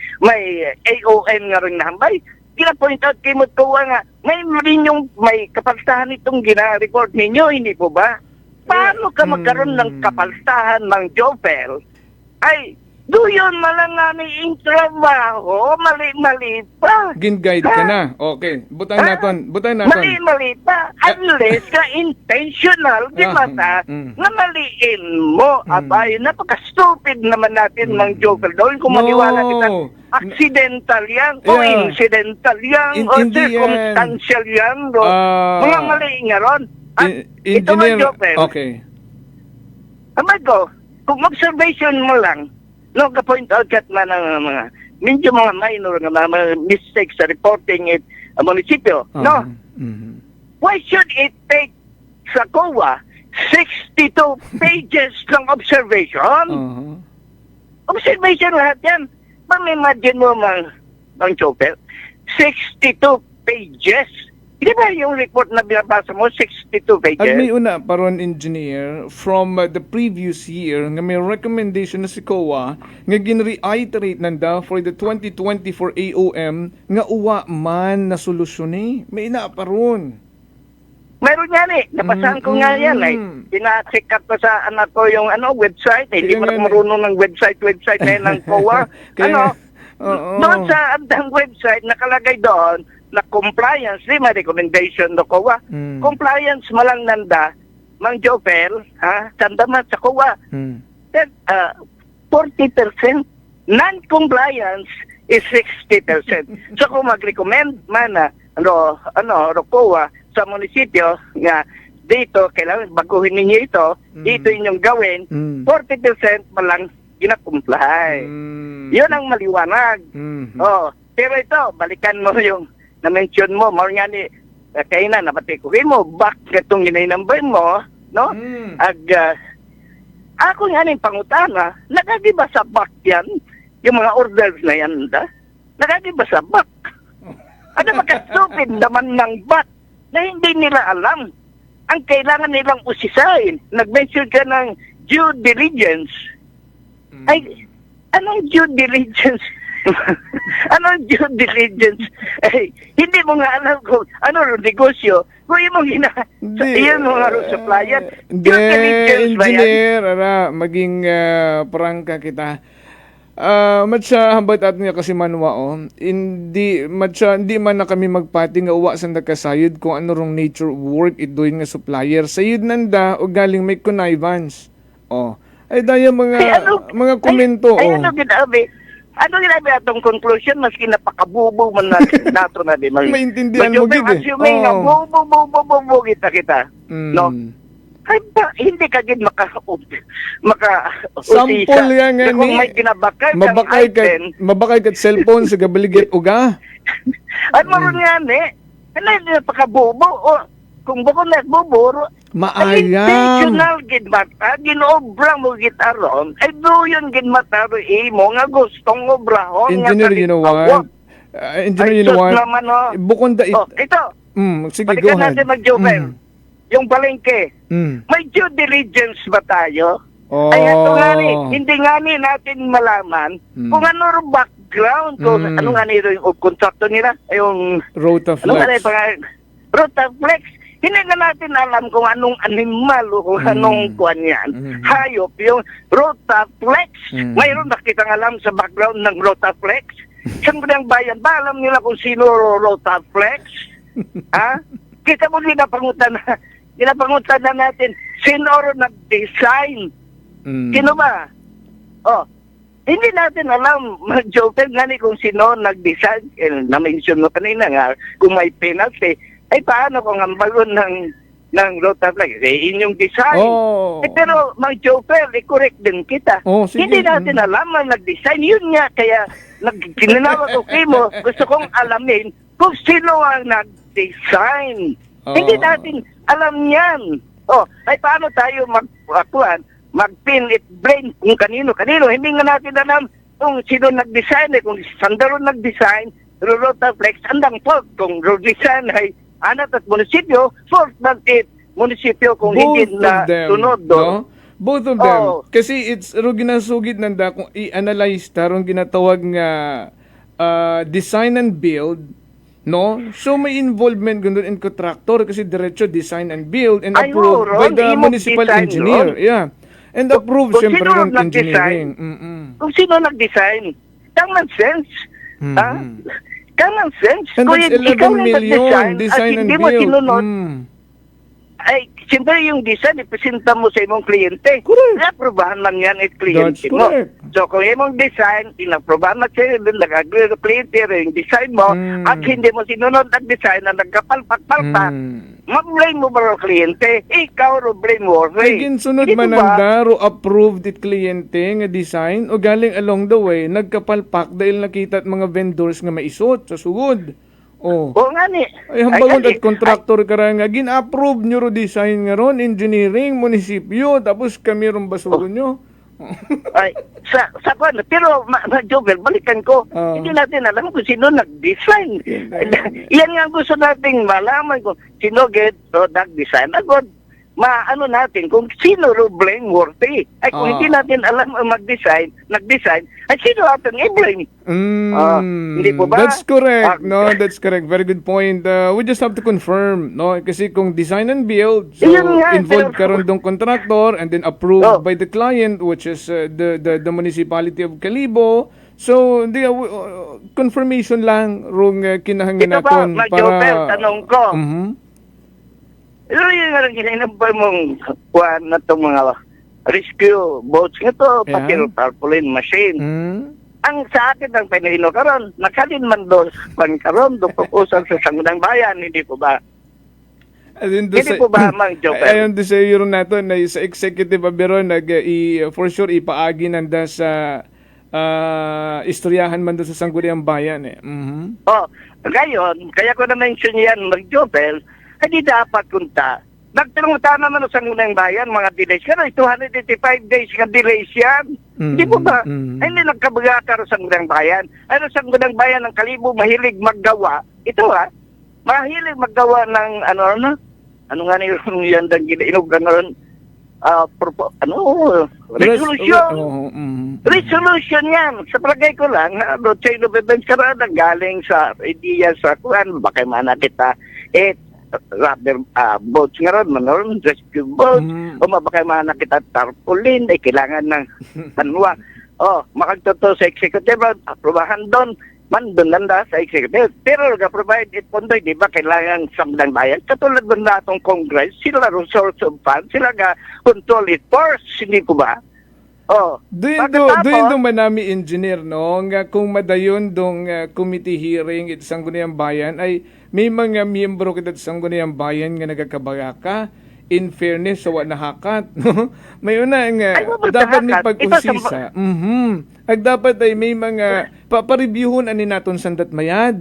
AON nga rin nahambay. Kina-point out kay COA nga, may kapaltahan itong gina-report ninyo, hindi po ba? Paano ka magkaroon ng kapaltahan ng Jopel? Ay, doon malang nga ni trabaho, mali-mali pa. Gin-guide ka na. Okay. Butay natin. Mali-mali pa. Unless ka intentional, di ba na maliin mo. Abay, napaka-stupid naman natin ng Jopel. Doon kung maniwala kita, accidental yan, o incidental yan, o circumstantial yan. Mga mali nga ron. Ito nga, Jopel. Okay. Amay ko, kung observation mo lang, ka-point out kat man ng mga medyo mga minor nga mga mistakes sa reporting it munisipyo, no? Why should it take sa COA 62 pages ng observation? Observation lahat yan. Imagine mo Bang Jopel, 62 pages. Di ba yung report na binabasa mo, 62 pages? At may una, paron engineer, from the previous year, nga may recommendation na si COA, nga gin-reiterate nanda for the 2024 AOM, nga uwa man na solusyon eh. May ina paron. Meron yan eh. Napasahan ko nga yan eh. Pina-check up ko sa anak ko yung website eh. Hindi mo na marunong ng website na yun ng COA. Doon sa andang website, nakalagay doon, na compliance, may recommendation do COA. Compliance malang nanda, Mang Jopel, tanda man sa COA. 40%. Non-compliance is 60%. So kung mag-recommend man COA sa munisipyo nga dito, kailangan baguhin ninyo ito, dito inyong gawin, 40% malang gina-comply. Yun ang maliwanag. Pero ito, balikan mo yung na-mention mo, more nga ni kainan, napatikuhin mo, back katong ginay-number mo, no? Ako nga ning pangutana, nagagiba sa back yan, yung mga orders na yan, nagagiba sa back. Ano ba ka-stupid naman ng back na hindi nila alam? Ang kailangan nilang usisain, nag-mention ka ng due diligence. Ay, anong due diligence? Anong due diligence? Ay, hindi mo nga alam kung ano negosyo. Kung yung iyan mga supplier. Due diligence ba yan? Engineer, maging prangka kita. Matsa hambat at niya kasi manwa hindi man na kami magpati nga uwa sa nakasayod kung ano rong nature of work doing nga supplier sayod nanda o galing may connivance ay daya mga komento ano ginabi atong conclusion maski napakabubo man nato na di maintindihan mo gid assuming nga bubo kita no. Ay ba, hindi ka gid sample yan nga kung may ginabakay mabakay kat cellphone sa gabaligit uga ay maroon nga ano yung napakabubo kung bukod na buburo maayam intentional gid mata ginobrang mo gitaron ay doon gid mata mo nga gustong obrahon engineer you know what bukod da ito sige go ahead natin yung palengke, may due diligence ba tayo? Ay ito nga hindi nga natin malaman kung ano yung background, kung ano nga yung kontrakto nila, yung Rotaflex. Rotaflex. Hindi nga natin alam kung anong animal o kung anong kuwan yan. Hayop, yung Rotaflex. Mayroon nakitang alam sa background ng Rotaflex? Saan ba ng bayan? Ba alam nila kung sino Rotaflex? Ha? Kita mo ginapangutan na natin, sino nag-design? Sino ba? Hindi natin alam, mag-joke nga kung sino nag-design. Na-mention mo kanina nga, kung may penalty, ay paano kung ang bagon ng Rotaflex? Inyong design. Pero mag-joke, i-correct din kita. Hindi natin alam ang nag-design. Yun nga, kaya kinanawag ko mo, gusto kkong alamin kung sino ang nag-design. Hindi natin alam yan. Ay paano tayo mag-pin it brain kung kanino. Hindi nga natin alam kung sino nag-design. Kung Sandaro nag-design, Rotaflex, andang fault. Kung design ay anat at munisipyo, fault natin munisipyo kung hindi na sunod do. Both of them. Kasi it's ginasugid nanda kung i-analyze tarong ginatawag nga design and build. No? So may involvement gandun in contractor kasi diretso design and build and approved by the municipal engineer. Yeah. And approved siyempre ng engineering. Kung sino nag-design, common sense. Common sense. And that's 11 million design and build. Ay, siyempre yung design, ipresenta mo sa imong kliyente. Inaprobahan man yan at kliyente mo. So kung imong design, inaprobahan na siya, nag-agree na kliyente yung design mo, at hindi mo sinunod ang design na nagkapalpak-palpak, ma-blame mo ba ang kliyente? Ikaw ro blame worthy. Sigin sunod man ang daro approved it kliyente nga design o galing along the way, nagkapalpak dahil nakita at mga vendors nga maisot sa sugod. Nga ni. Ay hambangon at contractor ka nga gin-approve nyo ro design nga ron, engineering, munisipyo, tapos kami ron basuro nyo. Ay, sa kwan, pero Jovel, balikan ko, hindi natin alam kung sino nag-design. Yan nga gusto nating malaman kung sino nag-design. Agad, maano natin kung sino ro blameworthy. Ay kung hindi natin alam ang nag-design, ay sino ating i-blame? Hindi po ba? That's correct. No, that's correct. Very good point. We just have to confirm, no? Kasi kung design and build, so involved karon dong contractor and then approved by the client, which is the municipality of Calibo. So, confirmation lang rong kinahanglan naton para tanong ko. Pero yung nga ginagawa mong kuhan na itong mga rescue boats nga ito, pati tarpaulin machine. Ang sa akin ang pinahino karon, nakalin man doon karon, doon pupusan sa Sangguniang Bayan, hindi po ba? Hindi po ba, Mang Joker? Ayon doon sa euro nato na sa executive bureau, for sure ipaagi nanda sa istoryahan man doon sa Sangguniang Bayan eh. Oh, ngayon, kaya ko na-mention yan, Jopel, hindi dapat kunta. Nagtanong-ta naman sa Sangguniang Bayan, mga delays. Pero 285 days nga delays yan. Hindi po ba? Hindi nagkabagata sa Sangguniang Bayan. Ano sa Sangguniang Bayan ng Kalibo, mahilig maggawa. Ito mahilig maggawa ng ano nga yung yan dang ginainog ng resolution yan. Sa palagay ko lang, chain of events karana galing sa idea sa kuan, baka mana kita, rather boats nga ron, manon, rescue boats, o mabaka mana kita tarpaulin, kailangan ng panwa. Makagtotoo sa executive, aprobahan doon, doon landa sa executive. Pero provide it pondo, di ba, kailangan Sangguniang Bayan. Katulad doon na itong Congress, sila source of funds, sila control it force, hindi ko ba? Doon manami engineer, no? Nga kung madayon dong committee hearing it Sangguniang Bayan, ay may mga miyembro kita sa Sangguniang Bayan nga nagakabaga in fairness sa nahakat, no? May una nga dapat may pag-usisa. Dapat ay may mga papareviewon ani naton sandat mayad,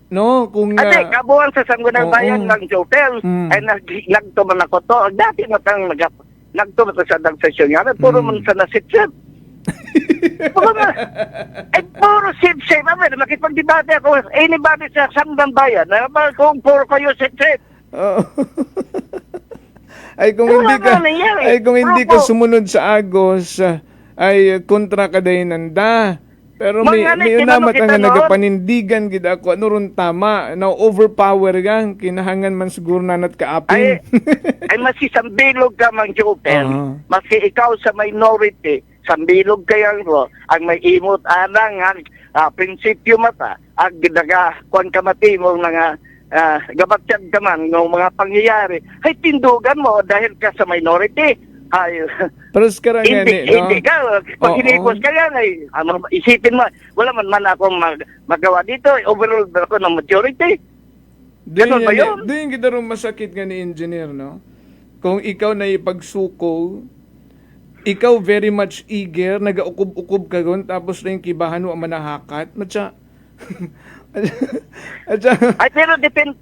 no? Kung kabuan sa Sangguniang Bayan ng Jopel ay nagtuman ako to. Dati matang nagtuman sa sesyon nga, puro man sa nasitsip. Puro sip-sip. Makipag-debate ako. Anybody sa Sangguniang Bayan, kung puro kayo sip-sip. Ay kung hindi ka sumunod sa Agos ay kontra ka dahin nanda. Pero may unamat nga nagapanindigan gid ako ano ron tama na overpower gang kinahangan man siguro nanat kaapin. Ay masisambilog ka mang Jopel. Masi ikaw sa minority, sambilog kayang ro ang may imot anang prinsipyo mata ag daga kon kamati mo nga gabatyag ka man ng mga pangyayari, ay tindugan mo dahil ka sa minority. Pero hindi ka, pag hinipos ka yan, isipin mo, wala man akong magawa dito, overall ako ng majority. Ganun ba yun? Doon kita rin masakit nga ni engineer, no? Kung ikaw na ipagsuko, ikaw very much eager, nag-ukub-ukub ka ron, tapos na yung kibahan mo ang manahakat, matya. Ay pero depende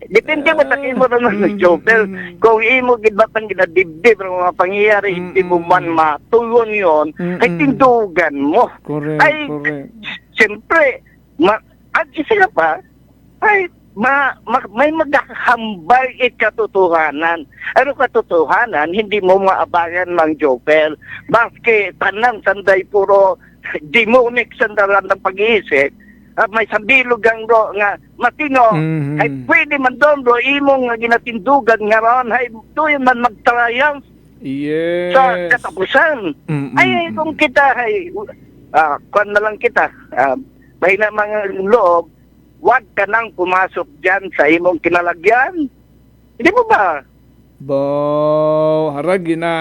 mo takin mo naman ng Jopel. Kung imo gidbatang ginadibdib ng mga pangyayari, hindi mo man matuyon yon, ay tindugan mo. Correct. Siyempre, at isa pa, ay may maghahambal katotohanan. Ano katotohanan? Hindi mo maabangan ng Jopel. Maski tanan sanday puro demonic sandaran ng pag-iisip, may sambilog ang nga matino, ay pwede man doon imong ginatindugan nga ron, ay doon man mag-triumph sa katapusan. Ay kung kita ay kuwan na lang kita, mahina mga loob, wag ka nang pumasok dyan sa imong kinalagyan. Hindi mo ba? Harag na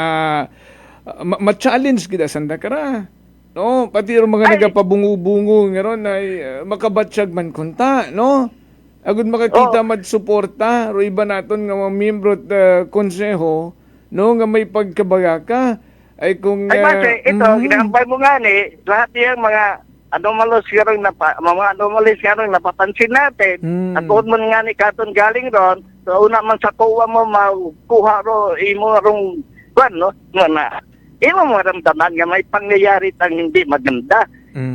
ma-challenge kita sanda kara. No, pati yung mga nagapabungo-bungo ngayon ay makabatsyag man kunta, no? Agud makakita mad-suporta, ro iba naton nga mga miyembro at konseho, no, nga may pagkabaga ka. Ay kung... ito, ginahambay mo nga lahat yung mga anomalies nga rin napapansin natin. At kung mo nga katon galing ron, so una man sa kuha mo, makuha ro, imo rong, no, imo maramdaman nga may pangyayari tang hindi maganda.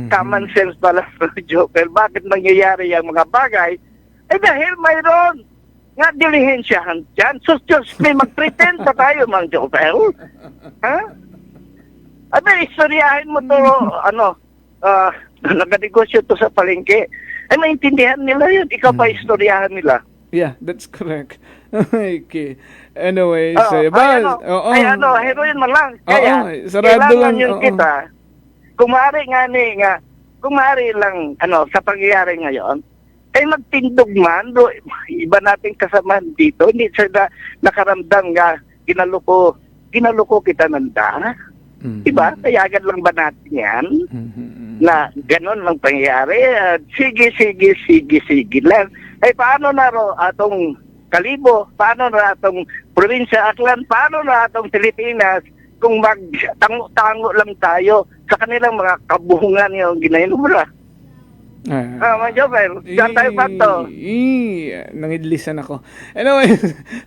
Common sense pala sa Jopel. Bakit nangyayari yung mga bagay? Dahil mayroon nga dilihensyahan dyan. So just may mag-pretend pa tayo, Mang Jopel. Istoryahin mo to, naganegosyo to sa palengke. Ay, maintindihan nila yun. Ikaw pa istoryahan nila. Yeah, that's correct. Okay. Anyway, heroin man lang. Kaya, sarado lang yun kita. Kung maaari lang, sa pangyayari ngayon, ay magtindog man, iba nating kasama dito, hindi sila nakaramdam nga, ginaloko kita nanda. Diba? Tayagan lang ba natin yan? Na ganon lang pangyayari? Sige lang. Ay paano na atong Kalibo, paano na atong probinsya Aklan, paano na atong Pilipinas, kung magtango-tango lang tayo sa kanilang mga kabungan yung ginayubra. Manjofer, saan tayo pa to? Nangidlisan ako. Anyway,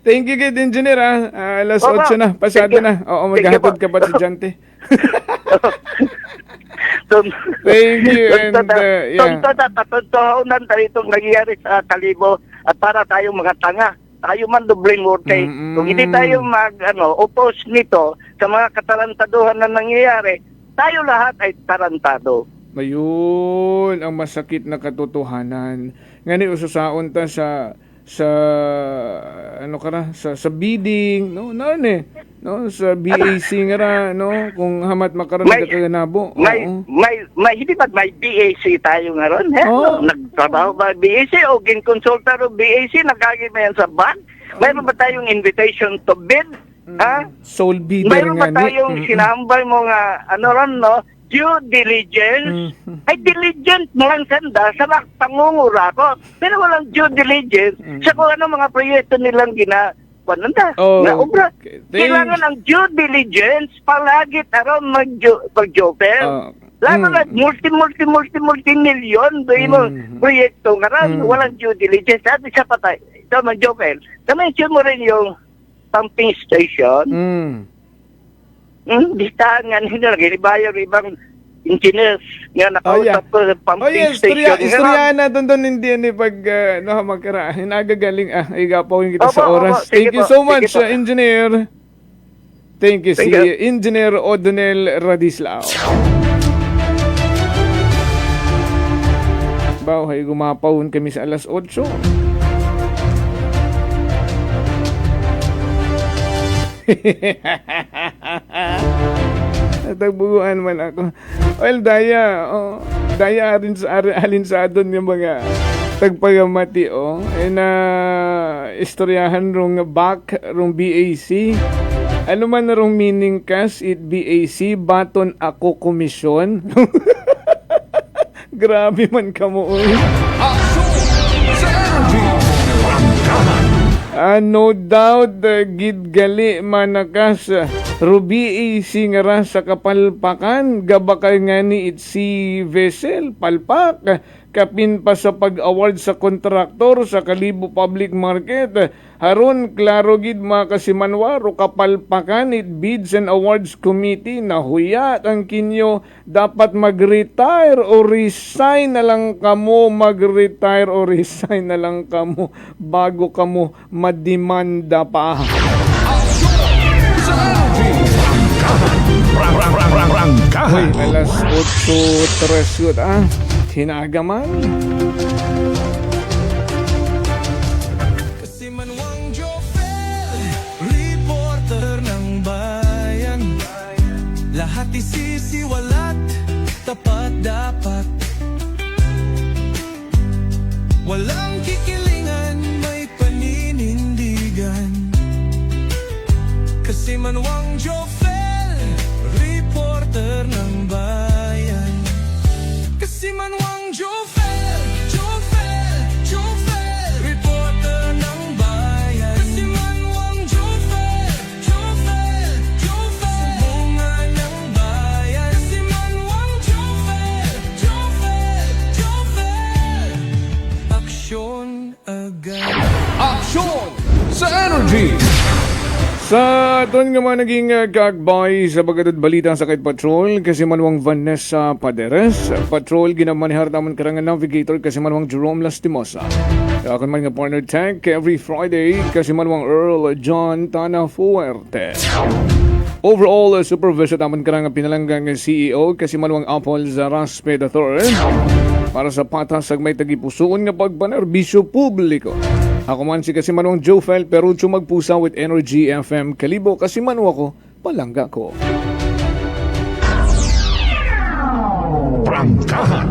thank you kid engineer alas 8 na, pasado na. Oo, maghahatod ka pa si Jante. Thank you and Tuntunan tayo itong nangyayari sa Kalibo at para tayong mga tanga. Tayo man dobleng workay. Kung hindi tayo upos nito sa mga katarantaduhan na nangyayari, tayo lahat ay tarantado. Mayun ang masakit na katotohanan. Ngani ususaon ta sa sa bidding sa BAC nga kung hamat makaroon ka kaganabo. May hindi ba may BAC tayo nga ron? Nagtrabaho ba BAC o ginkonsulta ro BAC nagkagi ba yan sa bank? Mayroon ba tayong invitation to bid? Soul bidder mayroon ba tayong sinambay mo nga due diligence? Ay diligent mo lang sanda sa pangungura ko. Pero walang due diligence sa kung ano mga proyekto nilang na obra. Kailangan ng due diligence palagi taro mag-joper. Lalo na multi-million proyekto nga rin. Walang due diligence. At isa pa tayo. Ito mag-joper. Mention mo rin yung pumping station. Listahan nga nila, ginibayo ibang engineers nga nakausap ko sa pumping station. Istorya na doon hindi pag magkara. Hinagagaling igapawin kita sa oras. Thank you so much, engineer. Thank you, si Engineer Odonel Radislao. Bahay gumapawon kami sa alas 8. Natagbuguan man ako. Well, daya rin sa alinsadon yung mga tagpagamati istoryahan rong back rong BAC. Ano man na rong meaning kas it BAC baton ako komisyon. Grabe man kamo no doubt gid gali manakas Ruby singara sa kapalpakan gabakay nga ni itsi vessel palpak kapin pa sa pag-award sa kontraktor sa Kalibo Public Market haron klaro gid makasimanwaro kapalpakan it Bids and Awards Committee na huyat ang kinyo dapat mag-retire o resign na lang kamo bago kamo mademanda pa. Hoy, alas 8:03 hinagaman. Kasi Manwang Jofel, reporter ng bayan. Lahat isisiwalat, tapat dapat. Walang kikilingan, may paninindigan. Kasi Manwang Jofel, reporter ng bayan. Kasi Manwang Jofel, reporter ng bayan. Kasi Manwang Jofel, sumungan ng bayan. Kasi Manwang Jofel, aksyon agad. Aksyon sa Energy! Sa doon nga man naging gagbay sa Bagadod Balita sa Kite Patrol kasi Manwang Vanessa Paderes. Patrol ginamanihar naman karangan navigator kasi Manwang Jerome Lastimosa. Ako man nga partner tank every Friday kasi Manwang Earl John Tanafuerte. Overall supervision naman karangan pinalanggang CEO kasi Manwang Apple Zaraspe III. Para sa patas may tagipusoon nga pagpanerbisyo publiko. Ako man si kasi Manwang Jofel Perucho magpusa with Energy FM Kalibo kasi Manwa ko, palangga ko. Prangkahan